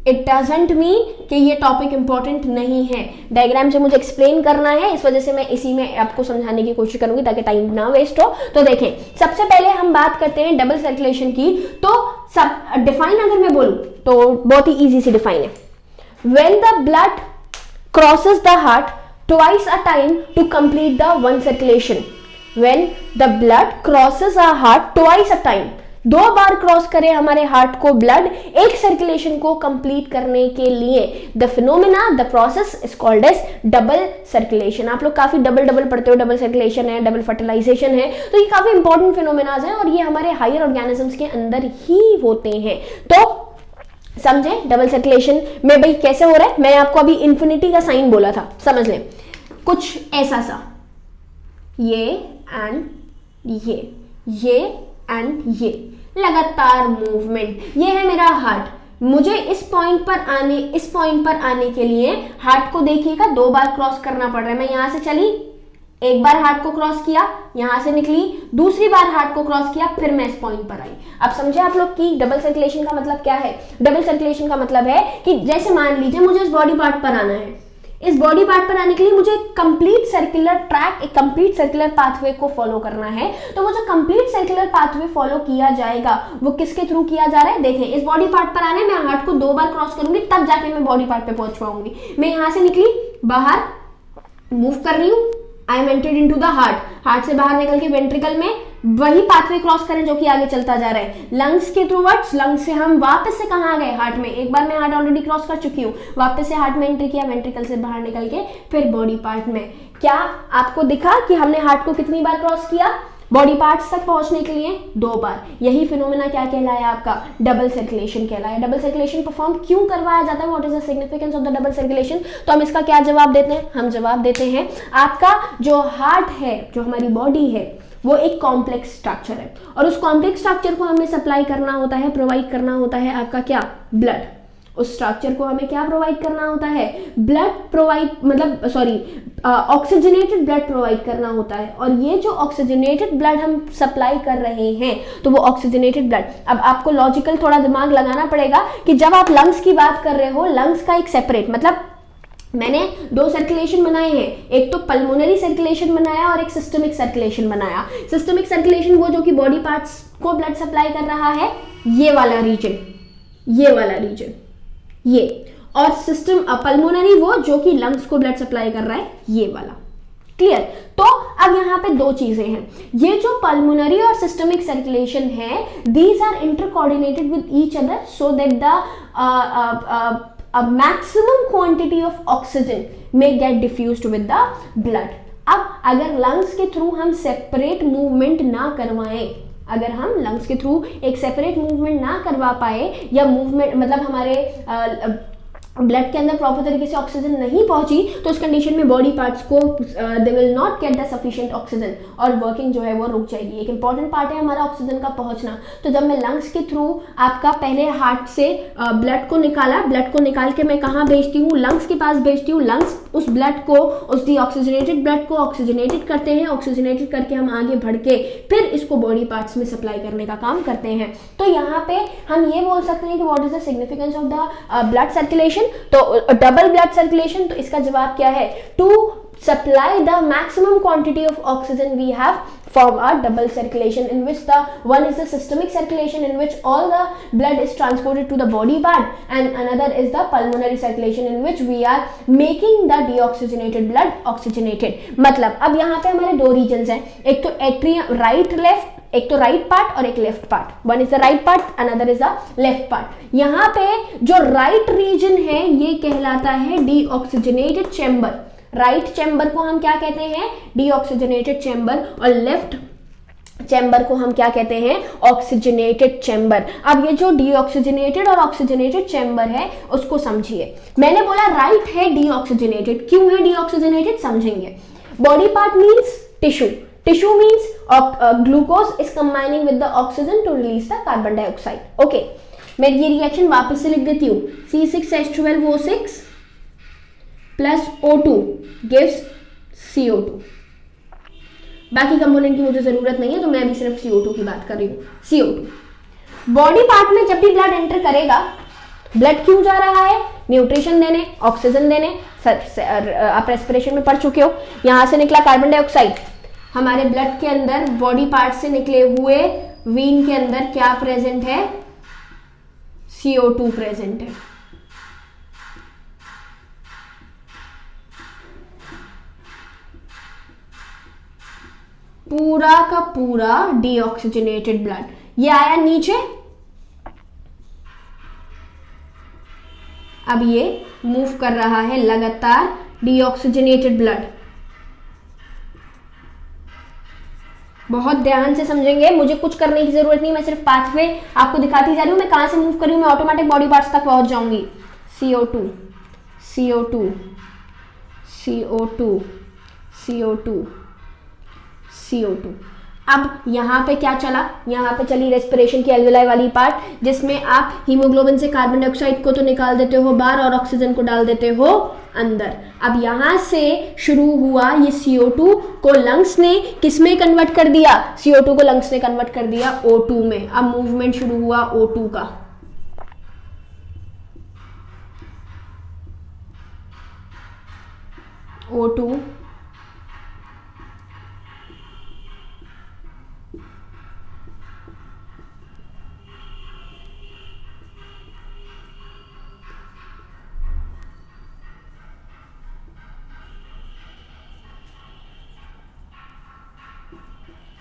इट डजंट मीन कि ये टॉपिक इंपॉर्टेंट नहीं है। डायग्राम से मुझे एक्सप्लेन करना है, इस वजह से मैं इसी में आपको समझाने की कोशिश करूंगी ताकि टाइम ना वेस्ट हो। तो देखें, सबसे पहले हम बात करते हैं डबल सर्कुलेशन की। तो सब डिफाइन अगर मैं बोलूं तो बहुत ही इजी से डिफाइन है। When the blood crosses the heart twice a time to complete the one circulation. When the blood crosses a heart twice a time, दो बार क्रॉस करे हमारे हार्ट को ब्लड एक सर्कुलेशन को कंप्लीट करने के लिए, the phenomena, the process is called as double circulation. आप लोग काफी डबल डबल पढ़ते हो, डबल सर्कुलेशन है, डबल फर्टिलाइजेशन है, तो ये काफी इंपॉर्टेंट फिनोमेनाज हैं और ये हमारे हायर ऑर्गेनिजम्स के अंदर ही होते हैं। तो समझे डबल सर्कुलेशन में भाई कैसे हो रहा है। मैं आपको अभी इंफिनिटी का साइन बोला था, समझ लें कुछ ऐसा सा, ये एंड ये एंड ये लगातार मूवमेंट। ये है मेरा हार्ट, मुझे इस पॉइंट पर आने के लिए हार्ट को देखिएगा दो बार क्रॉस करना पड़ रहा है। मैं यहां से चली, एक बार हार्ट को क्रॉस किया, यहां से निकली, दूसरी बार हार्ट को क्रॉस किया, फिर मैं इस पॉइंट पर आई। अब समझे आप लोग कि डबल सर्कुलेशन का मतलब क्या है। डबल सर्कुलेशन का मतलब है कि जैसे मान लीजिए मुझे इस बॉडी पार्ट पर आना है, इस बॉडी पार्ट पर आने के लिए मुझे कंप्लीट सर्कुलर ट्रैक, एक कंप्लीट सर्कुलर पाथवे को फॉलो करना है। तो वो जो कंप्लीट सर्कुलर पाथवे फॉलो किया जाएगा वो किसके थ्रू किया जा रहा है। देखें, इस बॉडी पार्ट पर आने मैं हार्ट को दो बार क्रॉस करूंगी, तब जाके मैं बॉडी पार्ट पे पहुंच पाऊंगी। मैं यहां से निकली, बाहर मूव कर रही हूँ, I am entered into the heart, heart से बाहर निकल के वेंट्रिकल में वही पाथवे क्रॉस करें जो कि आगे चलता जा रहा है। लंग्स के थ्रू वर्ड्स, लंग्स से हम वापस से कहाँ आ गए, हार्ट में। एक बार मैं हार्ट ऑलरेडी क्रॉस कर चुकी हूँ, वापस से हार्ट में एंट्री किया, वेंट्रिकल से बाहर निकल के फिर बॉडी पार्ट में। क्या आपको दिखा कि हमने हार्ट को कितनी बार क्रॉस किया, बॉडी पार्ट्स तक पहुंचने के लिए दो बार। यही फिनोमेना क्या कहलाया आपका, डबल सर्कुलेशन कहलाया। डबल सर्कुलेशन परफॉर्म क्यों करवाया जाता है, what is the significance of the double circulation. तो हम इसका क्या जवाब देते हैं, हम जवाब देते हैं आपका जो हार्ट है, जो हमारी बॉडी है, वो एक कॉम्प्लेक्स स्ट्रक्चर है और उस कॉम्प्लेक्स स्ट्रक्चर को हमें सप्लाई करना होता है, प्रोवाइड करना होता है आपका क्या, ब्लड। उस स्ट्रक्चर को हमें क्या प्रोवाइड करना होता है, ब्लड प्रोवाइड, मतलब सॉरी ऑक्सीजनेटेड ब्लड प्रोवाइड करना होता है। और ये जो ऑक्सीजनेटेड ब्लड हम सप्लाई कर रहे हैं, तो वो ऑक्सीजनेटेड ब्लड, अब आपको लॉजिकल थोड़ा दिमाग लगाना पड़ेगा कि जब आप लंग्स की बात कर रहे हो, लंग्स का एक सेपरेट, मतलब मैंने दो सर्कुलेशन बनाए हैं, एक तो पल्मोनरी सर्कुलेशन बनाया और एक सिस्टमिक सर्कुलेशन बनाया। सिस्टमिक सर्कुलेशन वो जो कि बॉडी पार्ट्स को ब्लड सप्लाई कर रहा है, ये वाला रीजन, ये वाला रीजन, ये, और सिस्टम पल्मोनरी वो जो कि लंग्स को ब्लड सप्लाई कर रहा है, ये वाला। क्लियर। तो अब यहाँ पे दो चीजें हैं, ये जो पल्मोनरी और सिस्टमिक सर्कुलेशन है, these are intercoordinated with each other so that the a maximum quantity of oxygen may get diffused with the blood। अब अगर लंग्स के थ्रू हम सेपरेट मूवमेंट ना करवाएं, अगर हम लंग्स के थ्रू एक सेपरेट मूवमेंट ना करवा पाए, या मूवमेंट मतलब हमारे ब्लड के अंदर प्रॉपर तरीके से ऑक्सीजन नहीं पहुंची तो उस कंडीशन में बॉडी पार्ट्स को they will not get the sufficient oxygen और वर्किंग जो है वो रुक जाएगी। एक इंपॉर्टेंट पार्ट है हमारा ऑक्सीजन का पहुंचना। तो जब मैं लंग्स के थ्रू आपका पहले हार्ट से ब्लड को निकाला, ब्लड को निकाल के मैं कहाँ भेजती हूँ, लंग्स के पास भेजती हूँ। लंग्स उस ब्लड को, उस डीऑक्सीजनेटेड ब्लड को ऑक्सीजनेटेड करते हैं, ऑक्सीजनेटेड करके हम आगे बढ़ के फिर इसको बॉडी पार्ट्स में सप्लाई करने का काम करते हैं। तो यहाँ पे हम ये बोल सकते हैं कि what is the significance of the blood circulation. तो डबल ब्लड सर्कुलेशन, तो इसका जवाब क्या है, to supply the maximum quantity of oxygen we have from our double circulation, in which the one is the systemic circulation in which all the blood is transported to the body part, and another is the pulmonary circulation in which we are making the deoxygenated blood oxygenated। मतलब अब यहाँ पे हमारे दो रीजन्स हैं, एक तो एट्रियम राइट लेफ्ट, एक तो राइट पार्ट और एक left part. One is the right part, another is the left part. यहाँ पे जो राइट रीजन है ये कहलाता है डीऑक्सीजनेटेड चैम्बर। राइट चैम्बर को हम क्या कहते हैं, डीऑक्सीजनेटेड चैम्बर, और लेफ्ट चैम्बर को हम क्या कहते हैं, ऑक्सीजनेटेड चैम्बर। अब ये जो डीऑक्सीजनेटेड और ऑक्सीजनेटेड चैम्बर है उसको समझिए। मैंने बोला राइट है डीऑक्सीजनेटेड, क्यों है डीऑक्सीजनेटेड समझेंगे। Body part means tissue, tissue means glucose is combining with the oxygen to release the carbon dioxide. Okay, मैं ये रिएक्शन वापस से लिख देती हूँ, C6H12O6 plus O2 gives CO2। बाकी कंपोनेंट की मुझे जरूरत नहीं है तो मैं अभी सिर्फ CO2 की बात कर रही हूँ। CO2 बॉडी पार्ट में जब भी ब्लड एंटर करेगा, ब्लड क्यों जा रहा है, न्यूट्रिशन देने, ऑक्सीजन देने। आप रेस्पिरेशन में पढ़ चुके हो, यहां से निकला कार्बन डाइऑक्साइड, हमारे ब्लड के अंदर बॉडी पार्ट से निकले हुए वीन के अंदर क्या प्रेजेंट है, CO2 प्रेजेंट है। पूरा का पूरा डीऑक्सीजनेटेड ब्लड ये आया नीचे, अब ये मूव कर रहा है लगातार डीऑक्सीजनेटेड ब्लड। बहुत ध्यान से समझेंगे, मुझे कुछ करने की जरूरत नहीं, मैं सिर्फ पाथवे आपको दिखाती जा रही हूं। मैं कहां से मूव कर रही हूं, मैं ऑटोमेटिक बॉडी पार्ट्स तक पहुंच जाऊंगी। CO2 CO2 CO2 CO2 CO2। अब यहाँ पे क्या चला, यहाँ पे चली रेस्पिरेशन की एल्वेलाई वाली पार्ट, जिसमें आप हीमोग्लोबिन से कार्बन डाइऑक्साइड को तो निकाल देते हो बाहर और ऑक्सीजन को डाल देते हो अंदर। अब यहाँ से शुरू हुआ ये CO2 को लंग्स ने किस में कन्वर्ट कर दिया, CO2 को लंग्स ने कन्वर्ट कर दिया O2 में। अब मूवमेंट शुरू हुआ O2 का। O2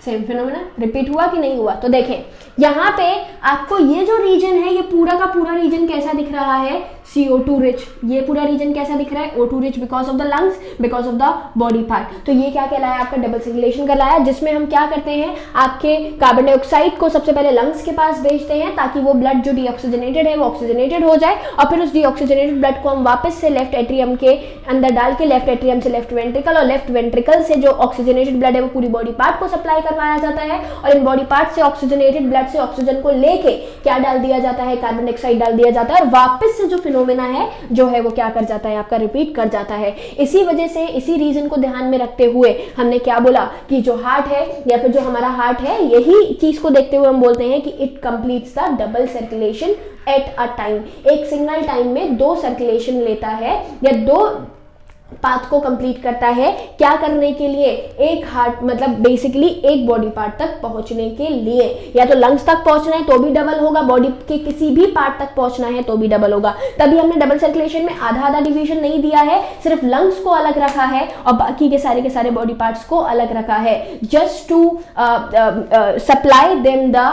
सेम फिनोमेना रिपीट हुआ कि नहीं हुआ। तो देखें यहाँ पे आपको ये जो रीजन है, ये पूरा का पूरा रीजन कैसा दिख रहा है, CO2 रिच। ये पूरा रीजन कैसा दिख रहा है, O2 rich, because of the lungs, because of the body part. तो ये क्या कहलाया, आपका डबल सर्कुलेशन कहलाया, जिसमें हम क्या करते हैं, आपके कार्बन डाइऑक्साइड को सबसे पहले लंग्स के पास भेजते हैं ताकि वो ब्लड जो डीऑक्सीजनेटेड है वो ऑक्सीजनेटेड हो जाए, और फिर उस डीऑक्सीजनेटेड ब्लड को हम वापस से लेफ्ट एट्रियम के अंदर डाल के, लेफ्ट एट्रियम से लेफ्ट वेंट्रिकल, और लेफ्ट वेंट्रिकल से जो ऑक्सीजनेटेड ब्लड है वो पूरी बॉडी पार्ट को सप्लाई करवाया जाता है। और इन बॉडी पार्ट से ऑक्सीजनेटेड ब्लड से ऑक्सीजन को लेके क्या डाल दिया जाता है, कार्बन डाइऑक्साइड डाल दिया जाता है, और वापस से जो फिनोमेना है जो है वो क्या कर जाता है, आपका रिपीट कर जाता है। इसी वजह से, इसी रीजन को ध्यान में रखते हुए हमने क्या बोला कि जो हार्ट है या फिर जो हमारा हार्ट है, यही चीज को देखते हुए हम बोलते हैं कि it completes the double circulation at a time. एक सिंगल टाइम में दो सर्कुलेशन लेता है या दो पाथ को कंप्लीट करता है। क्या करने के लिए, एक हार्ट मतलब बेसिकली एक बॉडी पार्ट तक पहुंचने के लिए। या तो लंग्स तक पहुंचना है तो भी डबल होगा, बॉडी के किसी भी पार्ट तक पहुंचना है तो भी डबल होगा। तभी हमने डबल सर्कुलेशन में आधा आधा डिवीजन नहीं दिया है, सिर्फ लंग्स को अलग रखा है और बाकी के सारे बॉडी पार्ट्स को अलग रखा है, just to supply them the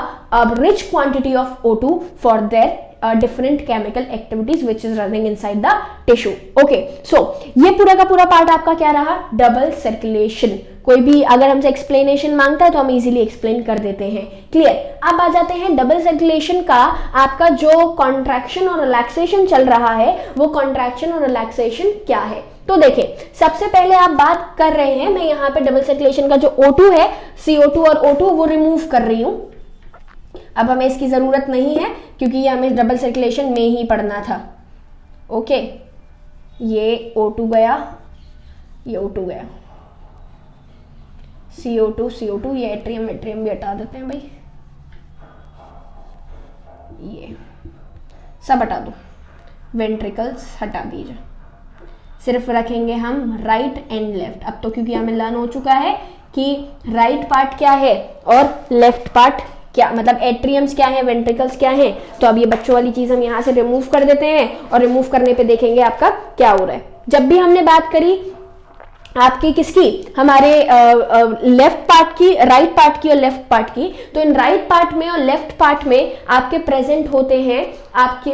rich quantity of O2 for their different chemical activities which is running inside the tissue. Okay, so ये पूरा का पूरा पार्ट आपका क्या रहा, डबल सर्कुलेशन. कोई भी अगर हमसे एक्सप्लेनेशन मांगता है तो हम इजीली एक्सप्लेन कर देते हैं. क्लियर. अब आ जाते हैं डबल सर्कुलेशन का आपका जो कॉन्ट्रैक्शन और रिलैक्सेशन चल रहा है, वो कॉन्ट्रैक्शन और रिलैक्सेशन क्या है. तो देखें, सबसे पहले आप बात कर रहे हैं, मैं यहाँ पे डबल सर्कुलेशन का जो O2 है, CO2 और O2 वो रिमूव कर रही हूं. अब हमें इसकी जरूरत नहीं है क्योंकि ये हमें डबल सर्कुलेशन में ही पढ़ना था. ओके, ये O2 गया, ये O2 गया, CO2, ये एट्रियम भी हटा देते हैं भाई, ये सब हटा दो, वेंट्रिकल्स हटा दीजिए, सिर्फ रखेंगे हम राइट एंड लेफ्ट. अब तो क्योंकि हमें लर्न हो चुका है कि राइट पार्ट क्या है और लेफ्ट पार्ट क्या, मतलब एट्रियम्स क्या है, वेंट्रिकल्स क्या है, तो अब ये बच्चों वाली चीज हम यहाँ से रिमूव कर देते हैं और रिमूव करने पे देखेंगे आपका क्या हो रहा है. जब भी हमने बात करी आपकी किसकी, हमारे लेफ्ट पार्ट की, राइट पार्ट की और लेफ्ट पार्ट की, तो इन राइट पार्ट में और लेफ्ट पार्ट में आपके प्रेजेंट होते हैं आपके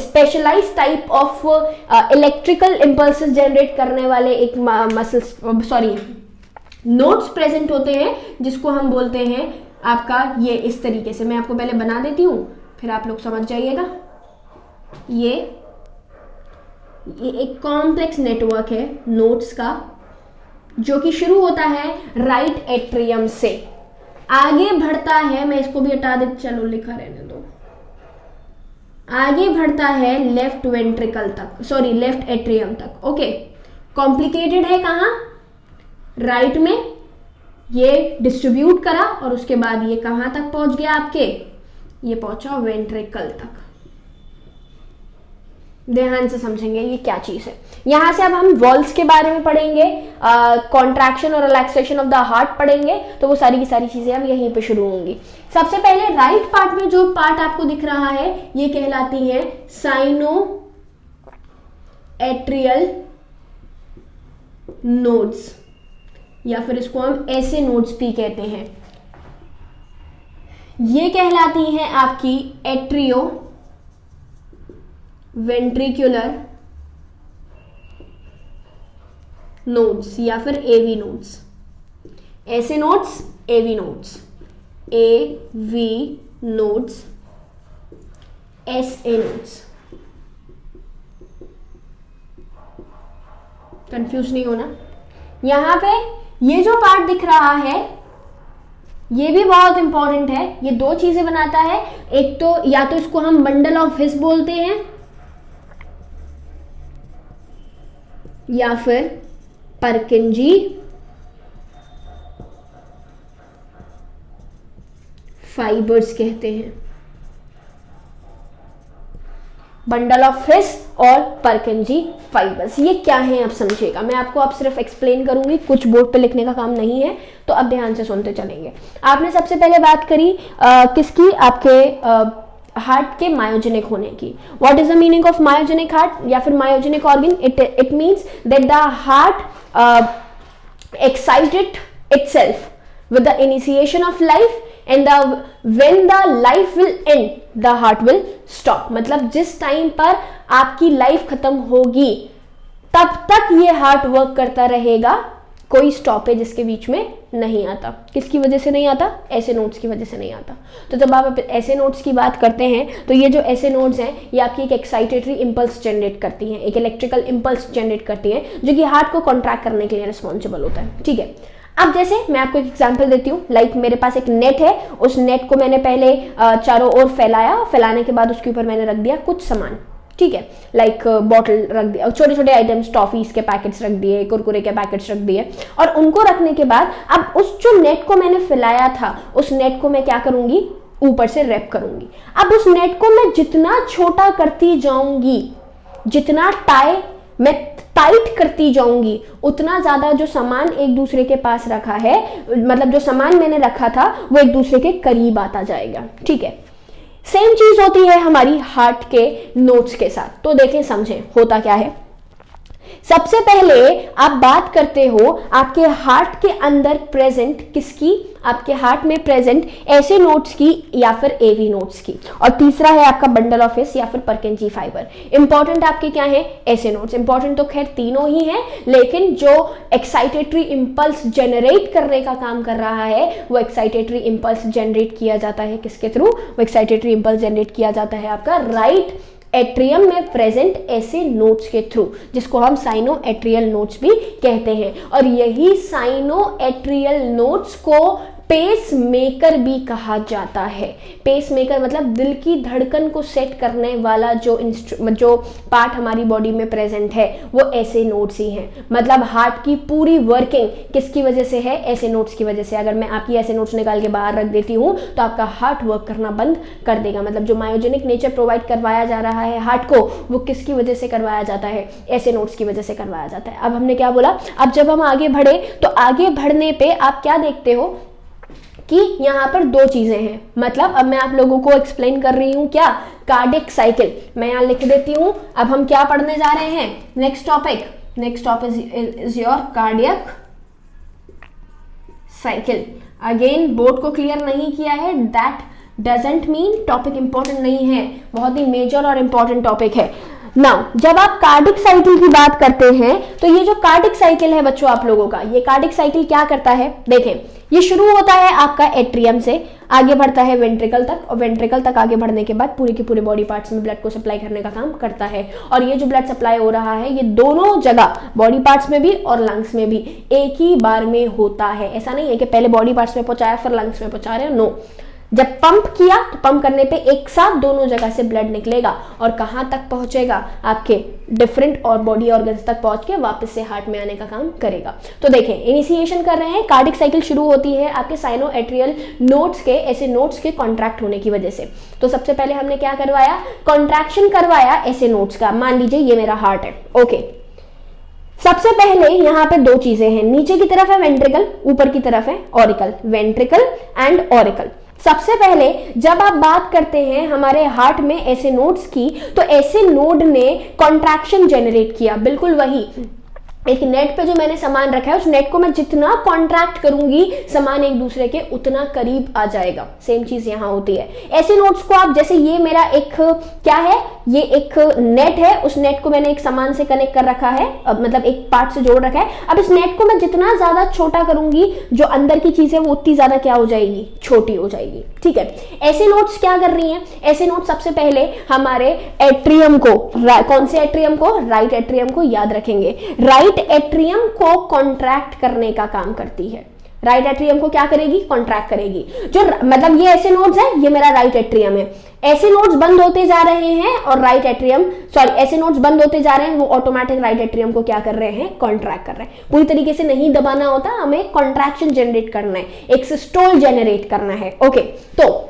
specialised type of electrical impulses generate करने वाले एक मसल्स, सॉरी, नोड्स प्रेजेंट होते हैं, जिसको हम बोलते हैं आपका ये इस तरीके से. मैं आपको पहले बना देती हूं, फिर आप लोग समझ जाइएगा. ये एक कॉम्प्लेक्स नेटवर्क है नोड्स का, जो कि शुरू होता है राइट एट्रियम से, आगे बढ़ता है, मैं इसको भी हटा दे, चलो लिखा रहने दो, आगे बढ़ता है लेफ्ट वेंट्रिकल तक, सॉरी लेफ्ट एट्रियम तक. ओके, कॉम्प्लिकेटेड है कहाँ, राइट में, ये डिस्ट्रीब्यूट करा और उसके बाद ये कहां तक पहुंच गया आपके, ये पहुंचा वेंट्रिकल तक. ध्यान से समझेंगे ये क्या चीज है. यहां से अब हम वॉल्स के बारे में पढ़ेंगे, कॉन्ट्रैक्शन और रिलैक्सेशन ऑफ द हार्ट पढ़ेंगे, तो वो सारी की सारी चीजें अब यहीं पे शुरू होंगी. सबसे पहले राइट पार्ट में जो पार्ट आपको दिख रहा है, ये कहलाती है साइनो एट्रियल नोड्स, या फिर इसको हम ऐसे नोड्स भी कहते हैं. ये कहलाती है आपकी एट्रियो वेंट्रिकुलर नोड्स या फिर एवी नोड्स. ऐसे नोड्स, एवी नोड्स, एवी नोड्स, एसए नोड्स. कंफ्यूज नहीं होना. यहां पे ये जो पार्ट दिख रहा है, ये भी बहुत इंपॉर्टेंट है. ये दो चीजें बनाता है, एक तो या तो इसको हम बंडल ऑफ हिस बोलते हैं, या फिर परकिंजी फाइबर्स कहते हैं. बंडल ऑफ हिस और परकिंजी फाइबर्स, ये क्या है आप समझिएगा. मैं आपको अब सिर्फ एक्सप्लेन करूंगी, कुछ बोर्ड पे लिखने का काम नहीं है, तो अब ध्यान से सुनते चलेंगे. आपने सबसे पहले बात करी किसकी, आपके हार्ट के मायोजेनिक होने की. What is the meaning of myogenic heart या फिर myogenic organ? It means that the heart excited itself with the initiation of life and when the life will end the heart will stop. मतलब जिस टाइम पर आपकी लाइफ खत्म होगी तब तक ये हार्ट वर्क करता रहेगा, कोई स्टॉपेज इसके बीच में नहीं आता. किसकी वजह से नहीं आता? ऐसे नोड्स की वजह से नहीं आता. तो जब आप ऐसे नोड्स की बात करते हैं तो ये जो ऐसे नोड्स हैं ये आपकी एक एक्साइटेटरी इंपल्स जनरेट करती हैं, एक इलेक्ट्रिकल इंपल्स जनरेट करती हैं, जो कि हार्ट को कॉन्ट्रैक्ट करने के लिए रिस्पॉन्सिबल होता है. ठीक है, अब जैसे मैं आपको एक एग्जांपल देती हूँ. लाइक मेरे पास एक नेट है, उस नेट को मैंने पहले चारों ओर फैलाया, फैलाने के बाद उसके ऊपर मैंने रख दिया कुछ सामान. ठीक है, लाइक बॉटल रख दिया, छोटे छोटे आइटम्स, टॉफीज के पैकेट्स रख दिए, कुरकुरे के पैकेट्स रख दिए, और उनको रखने के बाद अब उस जो नेट को मैंने फैलाया था, उस नेट को मैं क्या करूंगी, ऊपर से रैप करूंगी. अब उस नेट को मैं जितना छोटा करती जाऊंगी, जितना मैं टाइट करती जाऊंगी, उतना ज्यादा जो सामान एक दूसरे के पास रखा है, मतलब जो सामान मैंने रखा था वो एक दूसरे के करीब आता जाएगा. ठीक है, सेम चीज होती है हमारी हार्ट के नोड्स के साथ. तो देखें, समझें होता क्या है. सबसे पहले आप बात करते हो आपके हार्ट के अंदर प्रेजेंट किसकी, आपके हार्ट में प्रेजेंट ऐसे नोड्स की या फिर एवी नोड्स की, और तीसरा है आपका बंडल ऑफ हिस या फिर परकिंजी फाइबर। इंपॉर्टेंट आपके क्या है, ऐसे नोड्स। इंपॉर्टेंट तो खैर तीनों ही हैं, लेकिन जो एक्साइटेटरी इंपल्स जनरेट करने का काम कर रहा है वो एक्साइटेटरी इंपल्स जनरेट किया जाता है किसके थ्रू, वो एक्साइटेटरी इंपल्स जनरेट किया जाता है आपका राइट एट्रियम में प्रेजेंट ऐसे नोड्स के थ्रू, जिसको हम साइनो एट्रियल नोड्स भी कहते हैं। और यही साइनो एट्रियल नोड्स को पेस मेकर भी कहा जाता है। पेस मेकर मतलब दिल की धड़कन को सेट करने वाला जो पार्ट हमारी बॉडी में प्रेजेंट है वो ऐसे नोड्स ही हैं। मतलब हार्ट की पूरी वर्किंग किसकी वजह से है, ऐसे नोड्स की वजह से। अगर मैं आपकी ऐसे नोड्स निकाल के बाहर रख देती हूँ तो आपका हार्ट वर्क करना बंद कर देगा। मतलब जो मायोजेनिक नेचर प्रोवाइड करवाया जा रहा है हार्ट को, वो किसकी वजह से करवाया जाता है, ऐसे नोड्स की वजह से करवाया जाता है। अब हमने क्या बोला, अब जब हम आगे बढ़े तो आगे बढ़ने पे आप क्या देखते हो कि यहाँ पर दो चीजें हैं। मतलब अब मैं आप लोगों को एक्सप्लेन कर रही हूँ क्या, कार्डिक साइकिल। मैं यहाँ लिख देती हूँ। अब हम क्या पढ़ने जा रहे हैं, next topic is your cardiac cycle. Again board को क्लियर नहीं किया है, that doesn't mean topic important नहीं है, बहुत ही मेजर और इंपॉर्टेंट टॉपिक है। नाउ जब आप कार्डिक साइकिल की बात करते हैं तो ये जो कार्डिक साइकिल है बच्चों आप लोगों का, ये कार्डिक साइकिल क्या करता है, देखें ये शुरू होता है आपका एट्रियम से, आगे बढ़ता है वेंट्रिकल तक, और वेंट्रिकल तक आगे बढ़ने के बाद पूरे के पूरे बॉडी पार्ट्स में ब्लड को सप्लाई करने का काम करता है। और ये जो ब्लड सप्लाई हो रहा है ये दोनों जगह, बॉडी पार्ट्स में भी और लंग्स में भी एक ही बार में होता है। ऐसा नहीं है कि पहले बॉडी पार्ट्स में पहुंचाया फिर लंग्स में पहुंचा रहे हो, नो। जब पंप किया तो पंप करने पे एक साथ दोनों जगह से ब्लड निकलेगा और कहां तक पहुंचेगा, आपके डिफरेंट और बॉडी ऑर्गन्स तक पहुंच के वापस से हार्ट में आने का काम करेगा। तो देखें इनिशिएशन कर रहे हैं, कार्डिक साइकिल शुरू होती है आपके साइनो एट्रियल नोड्स के, ऐसे नोड्स के कॉन्ट्रैक्ट होने की वजह से। तो सबसे पहले हमने क्या करवाया, कॉन्ट्रैक्शन करवाया ऐसे नोड्स का। मान लीजिए ये मेरा हार्ट है, ओके। सबसे पहले यहाँ पे दो चीजें हैं, नीचे की तरफ है वेंट्रिकल, ऊपर की तरफ है ऑरिकल, वेंट्रिकल एंड ऑरिकल। सबसे पहले जब आप बात करते हैं हमारे हार्ट में ऐसे नोड्स की, तो ऐसे नोड ने कॉन्ट्रैक्शन जनरेट किया, बिल्कुल वही एक नेट पे जो मैंने सामान रखा है उस नेट को मैं जितना कॉन्ट्रैक्ट करूंगी सामान एक दूसरे के उतना करीब आ जाएगा। सेम चीज यहां होती है। ऐसे नोड्स को आप, जैसे ये मेरा एक क्या है, ये एक नेट है, उस नेट को मैंने एक सामान से कनेक्ट कर रखा है, मतलब एक पार्ट से जोड़ रखा है। अब इस नेट को मैं जितना ज्यादा छोटा करूंगी जो अंदर की चीज है वो उतनी ज्यादा क्या हो जाएगी, छोटी हो जाएगी। ठीक है, ऐसे नोड्स क्या कर रही हैं, ऐसे नोड्स सबसे पहले हमारे एट्रियम को, कौन से एट्रियम को, राइट एट्रियम को याद रखेंगे, राइट एट्रियम को कॉन्ट्रैक्ट करने का काम करती है। राइट एट्रियम को क्या करेगी, कॉन्ट्रैक्ट करेगी। जो मतलब ये ऐसे नोड्स है, ये मेरा राइट एट्रियम है, ऐसे नोड्स बंद होते जा रहे हैं और राइट एट्रियम, सॉरी ऐसे नोड्स बंद होते जा रहे हैं, वो ऑटोमेटिक राइट एट्रियम को क्या कर रहे हैं, कॉन्ट्रैक्ट कर रहे हैं। पूरी तरीके से नहीं दबाना होता, हमें कॉन्ट्रैक्शन जनरेट करना है, एक सिस्टोल जनरेट करना है। ओके, तो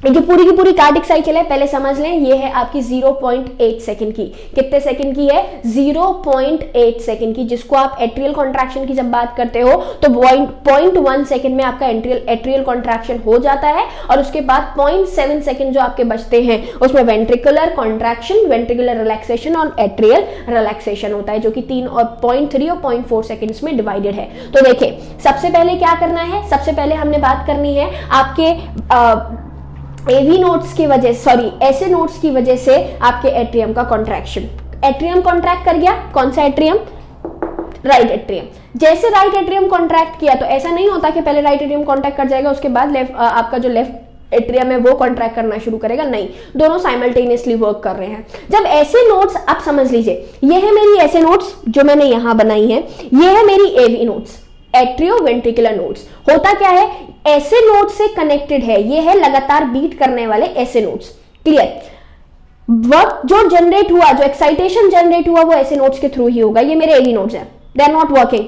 ये पूरी की पूरी कार्डिक साइकिल है, पहले समझ लें। ये है आपकी 0.8 सेकंड की, कितने सेकंड की है, 0.8 सेकंड की, जिसको आप एट्रियल कॉन्ट्रैक्शन की जब बात करते हो तो 0.1 सेकंड में आपका एट्रियल कॉन्ट्रैक्शन हो जाता है, और उसके बाद 0.7 सेकंड जो आपके बचते हैं उसमें वेंट्रिकुलर कॉन्ट्रैक्शन, वेंट्रिकुलर रिलैक्सेशन और एट्रियल रिलैक्सेशन होता है, जो कि 3 और 0.3 और 0.4 सेकंड्स में डिवाइडेड है। तो देखिए सबसे पहले क्या करना है, सबसे पहले हमने बात करनी है आपके एवी नोड्स की वजह, सॉरी ऐसे नोड्स की वजह से आपके एट्रियम का कॉन्ट्रैक्शन। एट्रियम कॉन्ट्रैक्ट कर गया, कौन सा एट्रियम, राइट एट्रियम। जैसे राइट एट्रियम कॉन्ट्रैक्ट किया तो ऐसा नहीं होता कि पहले राइट एट्रियम कॉन्ट्रैक्ट कर जाएगा उसके बाद आपका जो लेफ्ट एट्रियम है वो कॉन्ट्रैक्ट करना शुरू करेगा, नहीं, दोनों साइमल्टेनियसली वर्क कर रहे हैं। जब ऐसे नोड्स, आप समझ लीजिए ये है मेरी ऐसे नोड्स जो मैंने यहां बनाई है, ये है मेरी एवी नोड्स, एट्रियोवेंट्रिकुलर नोड्स। होता क्या है, ऐसे नोड्स से कनेक्टेड है, ये है लगातार बीट करने वाले ऐसे नोड्स। क्लियर, वर्क जो जनरेट हुआ, जो एक्साइटेशन जनरेट हुआ वो ऐसे नोड्स के थ्रू ही होगा। ये मेरे एवी नोड्स हैं, दे आर नॉट वर्किंग।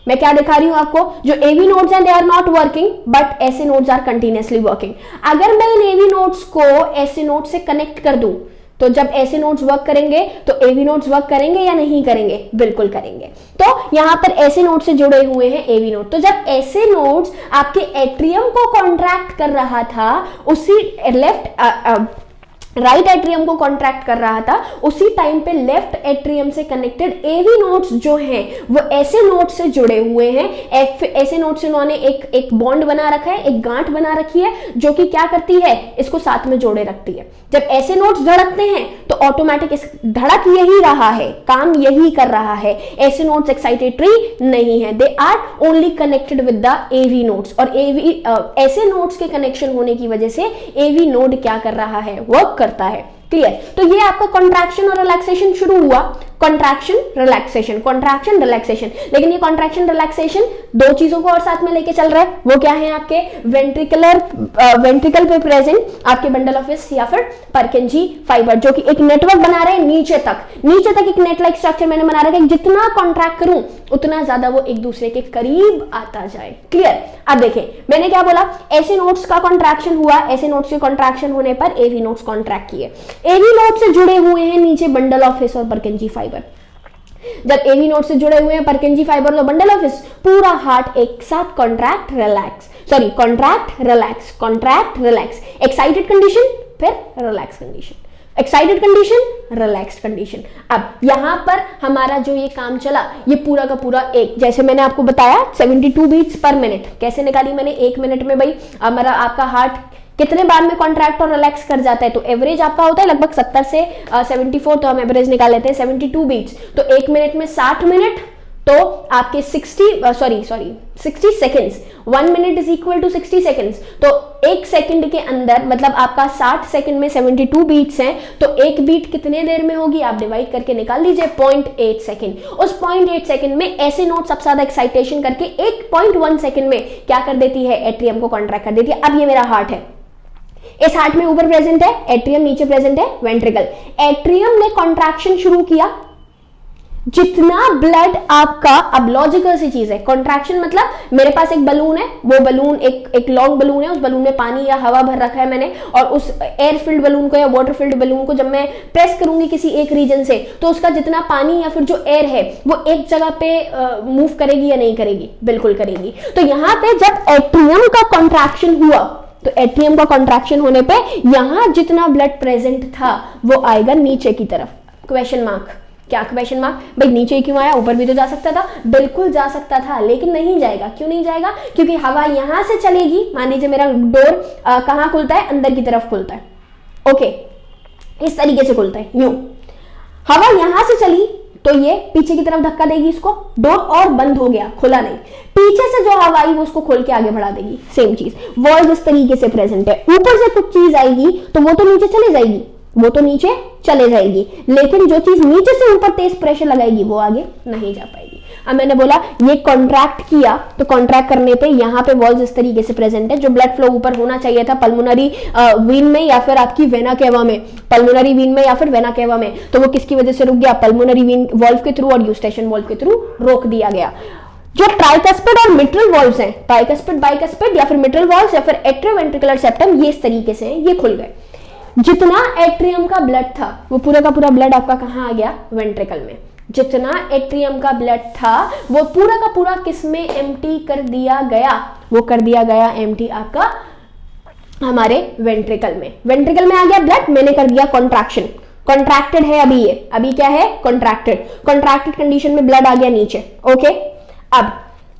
मैं क्या दिखा रही हूं आपको, जो एवी नोड्स हैं they are not working but ऐसे नोड्स आर कंटिन्यूअसली वर्किंग। अगर मैं इन एवी नोड्स को ऐसे नोड्स से कनेक्ट कर दूं तो जब ऐसे नोड्स वर्क करेंगे तो एवी नोड्स वर्क करेंगे या नहीं करेंगे, बिल्कुल करेंगे। तो यहां पर ऐसे नोड से जुड़े हुए हैं एवी नोड। तो जब ऐसे नोड्स आपके एट्रियम को कॉन्ट्रैक्ट कर रहा था, उसी लेफ्ट राइट एट्रियम को कॉन्ट्रैक्ट कर रहा था, उसी टाइम पे लेफ्ट एट्रियम से कनेक्टेड एवी नोड्स जो हैं वो ऐसे नोड्स से जुड़े हुए हैं, ऐसे नोड्स से उन्होंने एक बॉन्ड बना रखा है, एक गांठ बना रखी है जो कि क्या करती है, इसको साथ में जोड़े रखती है। जब ऐसे नोड्स धड़कते हैं तो ऑटोमेटिक इस धड़क यही रहा है, काम यही कर रहा है। ऐसे नोड्स एक्साइटेटरी नहीं है, they are only connected with the AV nodes. और एवी ऐसे नोड्स के कनेक्शन होने की वजह से एवी नोड क्या कर रहा है, वर्क करता है। क्लियर? तो ये आपका कॉन्ट्रैक्शन और रिलैक्सेशन शुरू हुआ, कॉन्ट्रैक्शन रिलैक्सेशन, कॉन्ट्रैक्शन रिलैक्सेशन। लेकिन ये कॉन्ट्रैक्शन रिलैक्सेशन दो चीजों को और साथ में लेके चल रहा है। वो क्या है, आपके वेंट्रिकल पे प्रेजेंट आपके बंडल ऑफ विस्क या फिर परकिंजी फाइबर, जो कि एक नेटवर्क बना रहे हैं नीचे तक एक नेट लाइक स्ट्रक्चर मैंने बना रखा है। जितना कॉन्ट्रैक्ट करूं उतना ज्यादा वो एक दूसरे के करीब आता जाए। क्लियर? अब देखें मैंने क्या बोला, ऐसे नोड्स का कॉन्ट्रैक्शन हुआ, ऐसे नोड्स के कॉन्ट्रैक्शन होने पर एवी नोड्स कॉन्ट्रैक्ट किए। एवी नोड से जुड़े हुए हैं नीचे बंडल ऑफ विस्क और परकिंजी फाइबर। जब एवी नोड से जुड़े हुए हैं परकिंजी फाइबर और बंडल ऑफ विस्क, पूरा हार्ट एक साथ कॉन्ट्रैक्ट रिलैक्स, एक्साइटेड कंडीशन फिर relax condition, excited condition relaxed condition. अब यहां पर हमारा जो ये काम चला, ये पूरा का पूरा एक, जैसे मैंने आपको बताया 72 बीट्स पर मिनट कैसे निकाली मैंने, 1 मिनट में भाई हमारा आपका हार्ट कितने बार में कॉन्ट्रैक्ट और रिलैक्स कर जाता है। तो एवरेज आपका होता है लगभग 70 से 74, तो हम एवरेज निकाल लेते हैं 72 बीट्स। तो 1 मिनट में 60 मिनट, तो आपके 60 seconds, 1 minute is equal to 60 seconds. तो 1 सेकंड के अंदर मतलब आपका 60 सेकंड में 72 बीट्स हैं, तो एक बीट कितने देर में होगी आप डिवाइड करके निकाल लीजिए, 0.8 सेकंड। उस 0.8 सेकंड में ऐसे नोड सबसे ज्यादा एक्साइटेशन करके 1.1 सेकंड में क्या कर देती है, एट्रियम को कॉन्ट्रैक्ट कर देती है। अब ये मेरा हार्ट है, इस हार्ट में ऊपर प्रेजेंट है एट्रियम, नीचे प्रेजेंट है वेंट्रिकल। एट्रियम ने कॉन्ट्रैक्शन शुरू किया, जितना ब्लड आपका, अब लॉजिकल सी चीज है, कॉन्ट्रैक्शन मतलब मेरे पास एक बलून है, वो बलून एक लॉन्ग बलून है, उस बलून में पानी या हवा भर रखा है मैंने, और उस एयर फिल्ड बलून को या वाटर फिल्ड बलून को जब मैं प्रेस करूंगी किसी एक रीजन से, तो उसका जितना पानी या फिर जो एयर है वो एक जगह पे मूव करेगी या नहीं करेगी, बिल्कुल करेगी। तो यहाँ पे जब एट्रियम का कॉन्ट्रैक्शन हुआ, तो एट्रियम का कॉन्ट्रैक्शन होने पे यहां जितना ब्लड प्रेजेंट था वो आएगा नीचे की तरफ। क्वेश्चन मार्क, क्या क्वेश्चन मार्क, भाई नीचे ही क्यों आया, ऊपर भी तो जा सकता था। बिल्कुल जा सकता था, लेकिन नहीं जाएगा। क्यों नहीं जाएगा? क्योंकि हवा यहां से चलेगी, मान लीजिए मेरा डोर कहां खुलता है, अंदर की तरफ खुलता है, ओके, इस तरीके से खुलता है, यूं हवा यहां से चली तो ये पीछे की तरफ धक्का देगी इसको, डोर और बंद हो गया, खुला नहीं। पीछे से जो हवा आई वो उसको खोल के आगे बढ़ा देगी। सेम चीज वॉल्व इस तरीके से प्रेजेंट है, ऊपर से कुछ चीज आएगी तो वो तो नीचे चले जाएगी, लेकिन जो चीज नीचे से ऊपर तेज प्रेशर लगाएगी वो आगे नहीं जा पाएगी। अब मैंने बोला ये कॉन्ट्रैक्ट किया, तो कॉन्ट्रैक्ट करने पे यहाँ पे वॉल्व इस तरीके से प्रेजेंट है, जो ब्लड फ्लो ऊपर होना चाहिए था पल्मोनरी वीन में या फिर आपकी वेना केवा में, पल्मोनरी वीन में या फिर वेना केवा में, तो वो किसकी वजह से रुक गया, पल्मोनरी वीन वॉल्व के थ्रू और यूस्टेशन वॉल्व के थ्रू रोक दिया गया। जो ट्राइकस्पिड और मिट्रल वॉल्व्स हैं, ट्राइकस्पिड, बाइकस्पिड या फिर मिट्रल वॉल्व्स या फिर एट्रियोवेंट्रिकुलर सेप्टम, ये इस तरीके से ये खुल गए। जितना एट्रियम का ब्लड था वो पूरा का पूरा ब्लड आपका कहां आ गया, वेंट्रिकल में। जितना एट्रियम का ब्लड था वो पूरा का पूरा किस में एम्प्टी कर दिया गया, वो कर दिया गया एम्प्टी आपका हमारे वेंट्रिकल में। वेंट्रिकल में आ गया ब्लड, मैंने कर दिया कॉन्ट्रैक्शन, कॉन्ट्रैक्टेड है अभी, ये अभी क्या है, कॉन्ट्रैक्टेड कंडीशन में ब्लड आ गया नीचे, ओके। अब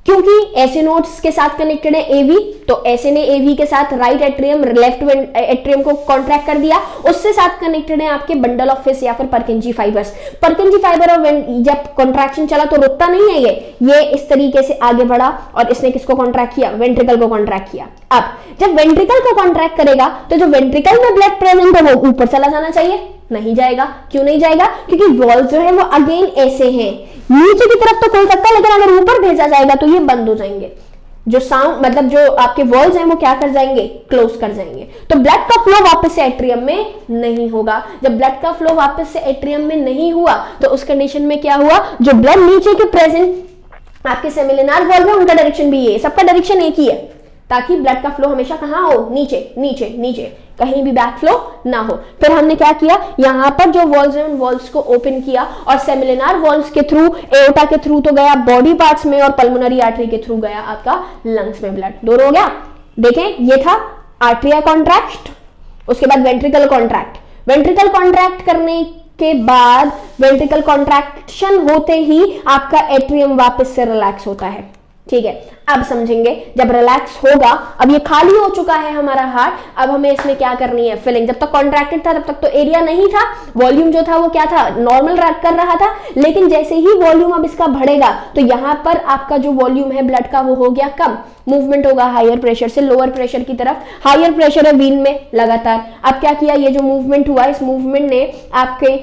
क्योंकि ऐसे नोड्स के साथ कनेक्टेड है एवी, तो ऐसे ने एवी के साथ राइट एट्रियम, लेफ्ट एट्रियम को कॉन्ट्रैक्ट कर दिया, उससे साथ कनेक्टेड है आपके बंडल ऑफ विस्क या फिर परकिंजी फाइबर्स। परकिंजी फाइबर और जब कॉन्ट्रैक्शन चला तो रुकता नहीं है, ये इस तरीके से आगे बढ़ा और इसने किसको कॉन्ट्रैक्ट किया, वेंट्रिकल को कॉन्ट्रैक्ट किया। अब जब वेंट्रिकल को कॉन्ट्रैक्ट करेगा तो जो वेंट्रिकल में ब्लड प्रेजेंट है वो ऊपर चला जाना चाहिए, नहीं जाएगा। क्यों नहीं जाएगा? क्योंकि वॉल्व जो है वो अगेन ऐसे हैं, नीचे की तरफ तो खुल सकता है लेकिन अगर ऊपर भेजा जाएगा तो ये बंद हो जाएंगे। जो साउंड मतलब जो आपके वॉल्व्स हैं वो क्या कर जाएंगे, क्लोज कर जाएंगे। तो ब्लड का फ्लो वापस से एट्रियम में नहीं होगा। जब ब्लड का फ्लो वापस से एट्रियम में नहीं हुआ तो उस कंडीशन में क्या हुआ, जो ब्लड नीचे के प्रेजेंट आपके सेमिलिनार वॉल्व है उनका डायरेक्शन भी ये, सबका डायरेक्शन एक ही है, ताकि ब्लड का फ्लो हमेशा कहां हो, नीचे नीचे नीचे, कहीं भी बैक फ्लो ना हो। फिर हमने क्या किया, यहां पर जो वॉल्व्स हैं उन वॉल्व्स को ओपन किया और सेमिलिनार वॉल्व्स के थ्रू, एओर्टा के थ्रू तो गया बॉडी पार्ट्स में और पल्मोनरी आर्टरी के थ्रू गया आपका लंग्स में ब्लड। दोनों हो गया। देखें ये था आर्टरिया कॉन्ट्रैक्ट, उसके बाद वेंट्रिकल कॉन्ट्रैक्ट, वेंट्रिकल कॉन्ट्रैक्ट करने के बाद वेंट्रिकल कॉन्ट्रैक्शन होते ही आपका एट्रियम वापस से रिलैक्स होता है। ठीक है, अब समझेंगे जब रिलैक्स होगा, अब ये खाली हो चुका है हमारा हार्ट, अब हमें इसमें क्या करनी है, फिलिंग। जब तक कॉन्ट्रैक्टेड था तब तक तो एरिया नहीं था, वॉल्यूम जो था वो क्या था, नॉर्मल कर रहा था, लेकिन जैसे ही वॉल्यूम अब इसका बढ़ेगा तो यहां पर आपका जो वॉल्यूम है ब्लड का वो हो गया कम, मूवमेंट होगा हायर प्रेशर से लोअर प्रेशर की तरफ। हायर प्रेशर है वीन में लगातार, अब क्या किया, ये जो मूवमेंट हुआ इस मूवमेंट ने आपके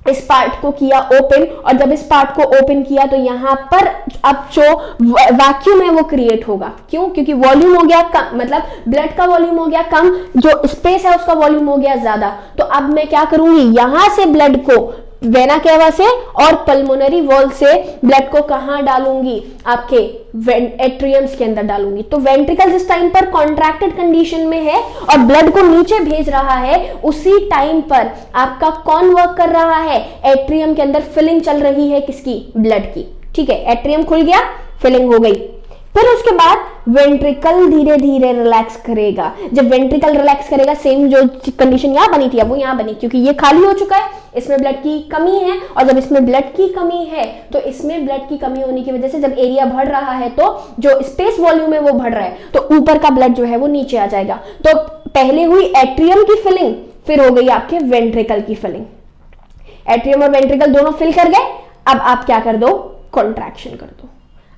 इस पार्ट को किया ओपन, और जब इस पार्ट को ओपन किया तो यहां पर अब जो वैक्यूम है वो क्रिएट होगा। क्यों? क्योंकि वॉल्यूम हो गया कम, मतलब ब्लड का वॉल्यूम हो गया कम, जो स्पेस है उसका वॉल्यूम हो गया ज्यादा। तो अब मैं क्या करूंगी, यहां से ब्लड को वेना केवा से और पल्मोनरी वॉल से ब्लड को कहां डालूंगी, आपके एट्रियम्स के अंदर डालूंगी। तो वेंट्रिकल जिस टाइम पर कॉन्ट्रैक्टेड कंडीशन में है और ब्लड को नीचे भेज रहा है, उसी टाइम पर आपका कौन वर्क कर रहा है, एट्रियम के अंदर फिलिंग चल रही है, किसकी, ब्लड की। ठीक है, एट्रियम खुल गया, फिलिंग हो गई। फिर उसके बाद वेंट्रिकल धीरे धीरे रिलैक्स करेगा। जब वेंट्रिकल रिलैक्स करेगा, सेम जो कंडीशन यहां बनी थी अब वो यहां बनी, क्योंकि ये खाली हो चुका है, इसमें ब्लड की कमी है, और जब इसमें ब्लड की कमी है तो इसमें ब्लड की कमी होने की वजह से जब एरिया बढ़ रहा है तो जो स्पेस वॉल्यूम है वो बढ़ रहा है, तो ऊपर का ब्लड जो है वो नीचे आ जाएगा। तो पहले हुई एट्रियम की फिलिंग, फिर हो गई आपके वेंट्रिकल की फिलिंग। एट्रियम और वेंट्रिकल दोनों फिल कर गए, अब आप क्या कर दो, कॉन्ट्रैक्शन कर दो।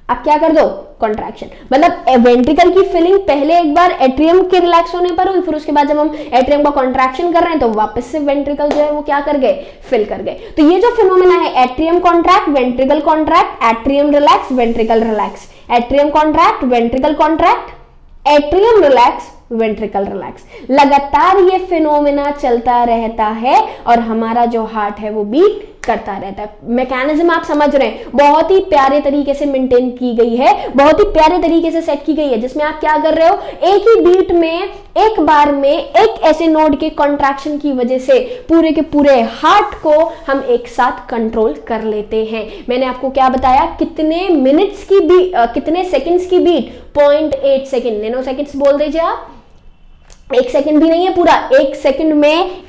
आप क्या कर दो, कॉन्ट्रैक्शन। मतलब वेंट्रिकल की फिलिंग पहले एक बार एट्रियम के रिलैक्स होने पर हुई, फिर उसके बाद जब हम एट्रियम का कॉन्ट्रैक्शन कर रहे हैं तो वापस से वेंट्रिकल जो है वो क्या कर गए, फिल कर गए। तो ये जो फिनोमेना है, atrium contract, ventricle contract, atrium relax, ventricle relax, atrium contract, ventricle contract, atrium relax, ventricle relax, लगातार ये फिनोमेना चलता रहता है और हमारा जो हार्ट है वो बीट करता रहता है। मैकेनिज्म आप समझ रहे हैं, बहुत ही प्यारे तरीके से मेंटेन की गई है, बहुत ही प्यारे तरीके से सेट की गई है, जिसमें आप क्या कर रहे हो, एक ही बीट में एक बार में एक ऐसे नोड के कॉन्ट्रैक्शन की वजह से पूरे के पूरे हार्ट को हम एक साथ कंट्रोल कर लेते हैं। मैंने आपको क्या बताया, कितने मिनट्स की बीट, कितने सेकंड्स की बीट, 0.8 सेकंड, नैनो सेकंड्स बोल दीजिए आप, एक सेकंड भी नहीं है पूरा, एक सेकंड में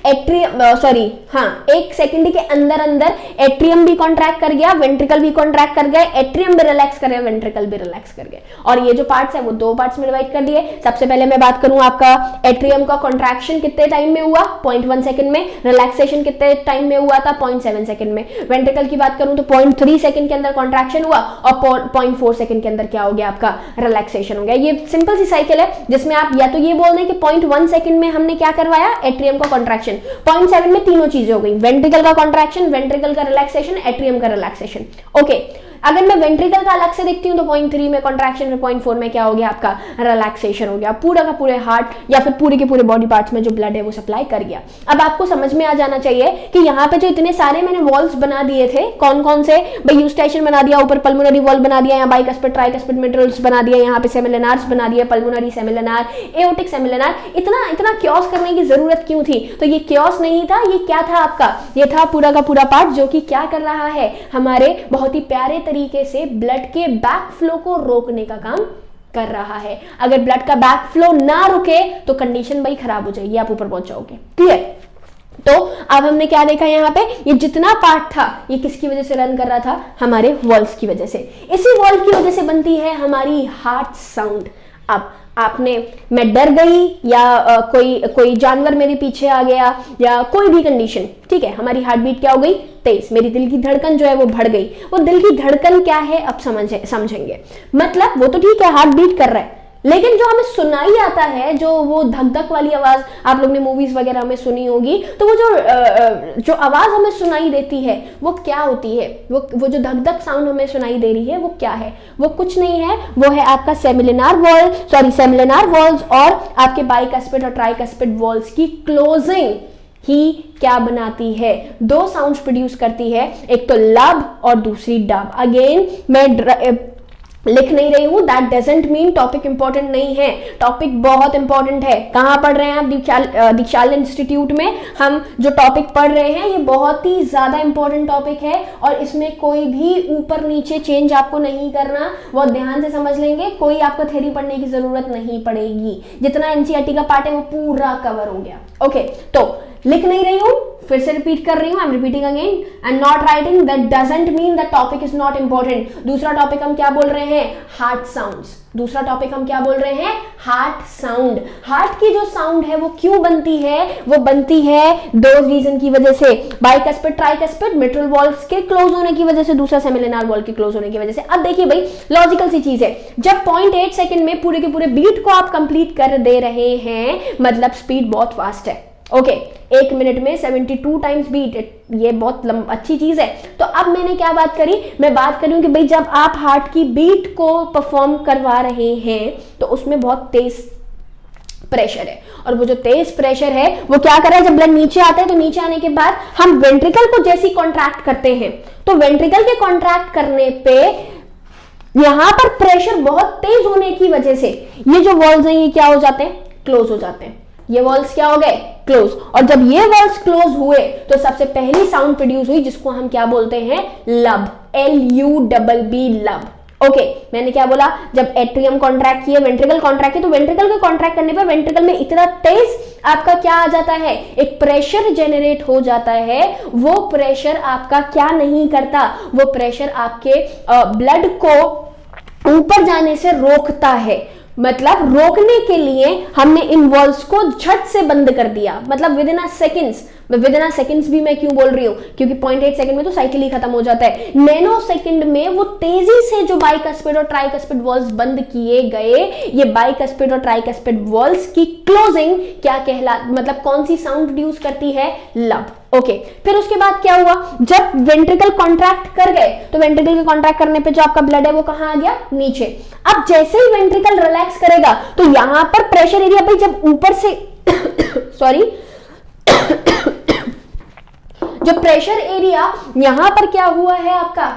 एक सेकंड के अंदर अंदर एट्रियम भी कॉन्ट्रैक्ट कर गया, वेंट्रिकल भी कॉन्ट्रैक्ट कर गया, एट्रियम भी रिलैक्स कर गया, वेंट्रिकल भी रिलैक्स कर गया। और ये जो पार्ट्स है वो दो पार्ट्स में डिवाइड कर दिए। सबसे पहले मैं बात करूं, आपका एट्रियम का कॉन्ट्रैक्शन कितने टाइम में हुआ, 0.1 सेकंड में, रिलैक्सेशन कितने टाइम में हुआ था, 0.7 सेकंड में। वेंट्रिकल की बात करूं तो 0.3 सेकंड के अंदर कॉन्ट्रैक्शन हुआ और 0.4 सेकंड के अंदर क्या हो गया, आपका रिलैक्सेशन हो गया। ये सिंपल सी साइकिल है, जिसमें आप या तो ये बोल दें कि 0.1 सेकंड में हमने क्या करवाया, एट्रियम का कॉन्ट्रैक्शन, 0.7 में तीनों चीजें हो गई, वेंट्रिकल का कॉन्ट्रैक्शन, वेंट्रिकल का रिलैक्सेशन, एट्रियम का रिलैक्सेशन। ओके, अगर मैं वेंट्रिकल का अलग से देखती हूँ तो 0.3 में कॉन्ट्रैक्शन में 0.4 में क्या हो गया, आपका रिलैक्सेशन हो गया। पूरा का पूरे हार्ट या फिर पूरे के पूरे बॉडी पार्ट्स में जो ब्लड है वो सप्लाई कर गया। अब आपको समझ में आ जाना चाहिए कि यहाँ पे जो इतने सारे मैंने वॉल्स बना दिए थे, कौन कौन से, भाई यूस्टेशन बना दिया, ऊपर पल्मोनरी वॉल बना दिया, यहाँ बाइकस्पिड ट्राइकस्पिड मिट्रल्स बना दिया, यहाँ पे सेमिलनार्स बना दिया, पल्मोनरी सेमिलनार, एओर्टिक सेमिलनार। इतना क्योस करने की जरूरत क्यों थी? तो ये क्योस नहीं था, ये क्या था आपका, ये था पूरा का पूरा पार्ट जो कि क्या कर रहा है, हमारे बहुत ही प्यारे तरीके से ब्लड के बैक फ्लो को रोकने का काम कर रहा है। अगर ब्लड का बैक फ्लो ना रुके तो कंडीशन भाई खराब हो जाएगी, आप ऊपर पहुंच जाओगे। क्लियर? तो अब हमने क्या देखा यहाँ पे, ये जितना पार्ट था ये किसकी वजह से रन कर रहा था, हमारे वॉल्स की वजह से। इसी वॉल की वजह से बनती है हमारी हार्ट साउंड। अब आपने, मैं डर गई या कोई जानवर मेरे पीछे आ गया या कोई भी कंडीशन, ठीक है, हमारी हार्ट बीट क्या हो गई, तेज, मेरी दिल की धड़कन जो है वो बढ़ गई। वो दिल की धड़कन क्या है अब समझेंगे। मतलब वो तो ठीक है, हार्ट बीट कर रहा है, लेकिन जो हमें सुनाई आता है, जो वो धक धक वाली आवाज आप लोग ने मूवीज वगैरह में सुनी होगी, तो वो जो आवाज हमें सुनाई देती है वो क्या होती है, वो जो धक धक साउंड हमें सुनाई दे रही है वो क्या है, वो कुछ नहीं है, वो है आपका सेमिलनार वॉल्स और आपके बाइकस्पिड और ट्राइकस्पिड वॉल्स की क्लोजिंग ही क्या बनाती है, दो साउंड्स प्रोड्यूस करती है, एक तो लब और दूसरी डब। अगेन मैं लिख नहीं रही हूं, that doesn't mean topic important नहीं है, टॉपिक बहुत इंपॉर्टेंट है। कहां पढ़ रहे हैं आप, दीक्षाल इंस्टीट्यूट में हम जो टॉपिक पढ़ रहे हैं ये बहुत ही ज्यादा इंपॉर्टेंट टॉपिक है और इसमें कोई भी ऊपर नीचे चेंज आपको नहीं करना, बहुत ध्यान से समझ लेंगे, कोई आपको थ्योरी पढ़ने की जरूरत नहीं पड़ेगी। जितना एनसीईआरटी का पार्ट है वो पूरा कवर हो गया। ओके, तो लिख नहीं रही हूं, फिर से रिपीट कर रही हूं, I am repeating again, and not writing that doesn't mean that topic is not important. दूसरा टॉपिक हम क्या बोल रहे हैं, हार्ट साउंड्स। दूसरा टॉपिक हम क्या बोल रहे हैं, हार्ट साउंड। हार्ट की जो साउंड है वो क्यों बनती है, वो बनती है दो रीजन की वजह से, बाइकस्पिड ट्राइकस्पिड, मिट्रल वॉल्व्स के क्लोज होने की वजह से, दूसरा सेमिलिनार वॉल्व के क्लोज होने की वजह से। अब देखिए भाई, लॉजिकल सी चीज है, जब 0.8 सेकंड में पूरे के पूरे बीट को आप कंप्लीट कर दे रहे हैं, मतलब स्पीड बहुत फास्ट है। ओके, 1 मिनट में 72 टाइम्स बीट, ये बहुत अच्छी चीज है। तो अब मैंने क्या बात करी, मैं बात करूं कि भाई जब आप हार्ट की बीट को परफॉर्म करवा रहे हैं तो उसमें बहुत तेज प्रेशर है, और वो जो तेज प्रेशर है वो क्या कर रहा है, जब ब्लड नीचे आता है तो नीचे आने के बाद हम वेंट्रिकल को जैसे कॉन्ट्रैक्ट करते हैं, तो वेंट्रिकल के कॉन्ट्रैक्ट करने पे यहां पर प्रेशर बहुत तेज होने की वजह से ये जो वॉल्व्स हैं ये क्या हो जाते हैं, क्लोज हो जाते हैं। ये वॉल्व्स क्या हो गए, क्लोज। और जब ये वॉल्व्स क्लोज हुए तो सबसे पहली साउंड प्रोड्यूस हुई जिसको हम क्या बोलते हैं, लब, LUBB, लब। ओके, मैंने क्या बोला, जब एट्रियम कॉन्ट्रैक्ट किए, वेंट्रिकल कॉन्ट्रैक्ट किए, तो वेंट्रिकल के कॉन्ट्रैक्ट करने पर वेंट्रिकल में इतना तेज आपका क्या आ जाता है, एक प्रेशर जेनरेट हो जाता है। वो प्रेशर आपका क्या नहीं करता, वो प्रेशर आपके ब्लड को ऊपर जाने से रोकता है। मतलब रोकने के लिए हमने इन वॉल्व्स को झट से बंद कर दिया, मतलब with in a seconds. With in a seconds भी मैं क्यों बोल रही हूं, क्योंकि 0.8 सेकंड में तो साइकिल ही खत्म हो जाता है। नैनो सेकंड में वो तेजी से जो बाइकस्पिड और ट्राइकस्पिड वॉल्व्स बंद किए गए, ये बाइकस्पिड और ट्राइकस्पिड वॉल्व्स की क्लोजिंग क्या कहला, मतलब कौन सी साउंड प्रोड्यूस करती है, लब। ओके, फिर उसके बाद क्या हुआ, जब वेंट्रिकल कॉन्ट्रैक्ट कर गए तो वेंट्रिकल के कॉन्ट्रैक्ट करने पे जो आपका ब्लड है वो कहां आ गया, नीचे। अब जैसे ही वेंट्रिकल रिलैक्स करेगा तो यहां पर प्रेशर एरिया भाई जब ऊपर से सॉरी जो प्रेशर एरिया यहां पर क्या हुआ है आपका,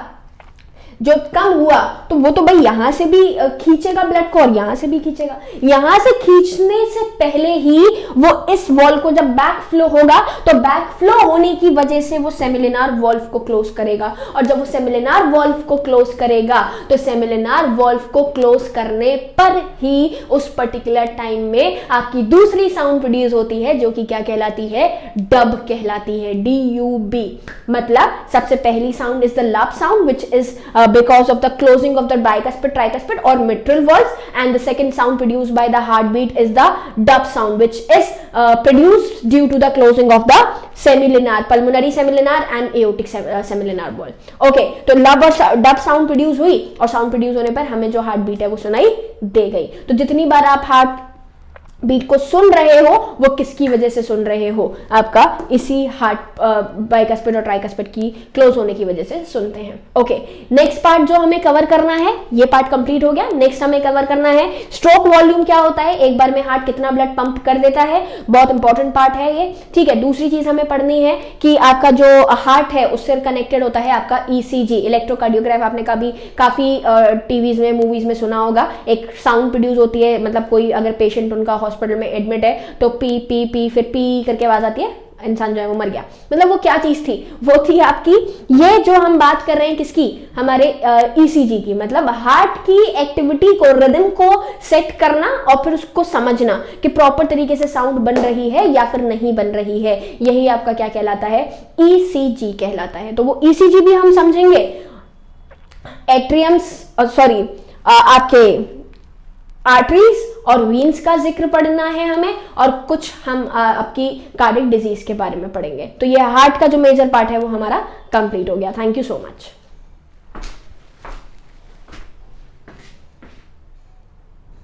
जो कम हुआ, तो वो तो भाई यहां से भी खींचेगा ब्लड को और यहां से भी खींचेगा। यहां से खींचने से पहले ही वो इस वॉल्व को जब बैक फ्लो होगा तो बैक फ्लो होने की वजह से वो सेमिलिनार वॉल्व को क्लोज करेगा, और जब वो सेमिलिनार वॉल्व को क्लोज करेगा तो सेमिलिनार वॉल्व को क्लोज करने पर ही उस पर्टिकुलर टाइम में आपकी दूसरी साउंड प्रोड्यूस होती है जो कि क्या कहलाती है, डब कहलाती है, DUB। मतलब सबसे पहली साउंड इज द लब sound which is because of the closing of the bicuspid, tricuspid or mitral valves, and the second sound produced by the heartbeat is the dub sound, which is produced due to the closing of the semilinar, pulmonary semilinar and aortic semilinar valve. Okay, तो लब और डब साउंड प्रोड्यूस हुई, और साउंड प्रोड्यूस होने पर हमें जो हार्ट बीट है वो सुनाई दे गई। तो जितनी बार आप हार्ट बीट को सुन रहे हो वो किसकी वजह से सुन रहे हो, आपका इसी हार्ट बाइकस्पिड और ट्राइकस्पिड की क्लोज होने की वजह से सुनते हैं। ओके, नेक्स्ट पार्ट जो हमें कवर करना है, ये पार्ट कंप्लीट हो गया। नेक्स्ट हमें कवर करना है स्ट्रोक वॉल्यूम क्या होता है, एक बार में हार्ट कितना ब्लड पंप कर देता है, बहुत इंपॉर्टेंट पार्ट है ये। ठीक है, दूसरी चीज हमें पढ़नी है कि आपका जो हार्ट है उससे कनेक्टेड होता है आपका ECG, इलेक्ट्रोकार्डियोग्राफ। आपने काफी टीवीज में, मूवीज में सुना होगा, एक साउंड प्रोड्यूस होती है, मतलब कोई अगर पेशेंट उनका हॉस्पिटल में एडमिट है तो पी पी पी फिर पी करके आवाज आती है, इंसान जो है वो मर गया। मतलब वो क्या चीज थी, वो थी आपकी, ये जो हम बात कर रहे हैं किसकी, हमारे ECG की, मतलब हार्ट की एक्टिविटी को, रिदम को सेट करना और फिर उसको समझना कि प्रॉपर तरीके से साउंड बन रही है या फिर नहीं बन रही है, यही आपका क्या कहलाता है, ECG कहलाता है। तो वो ECG भी हम समझेंगे, एट्रियम्स सॉरी आपके आर्टरीज और वीन्स का जिक्र पढ़ना है हमें, और कुछ हम आपकी कार्डियक डिजीज के बारे में पढ़ेंगे। तो ये हार्ट का जो मेजर पार्ट है वो हमारा कंप्लीट हो गया। Thank you so much.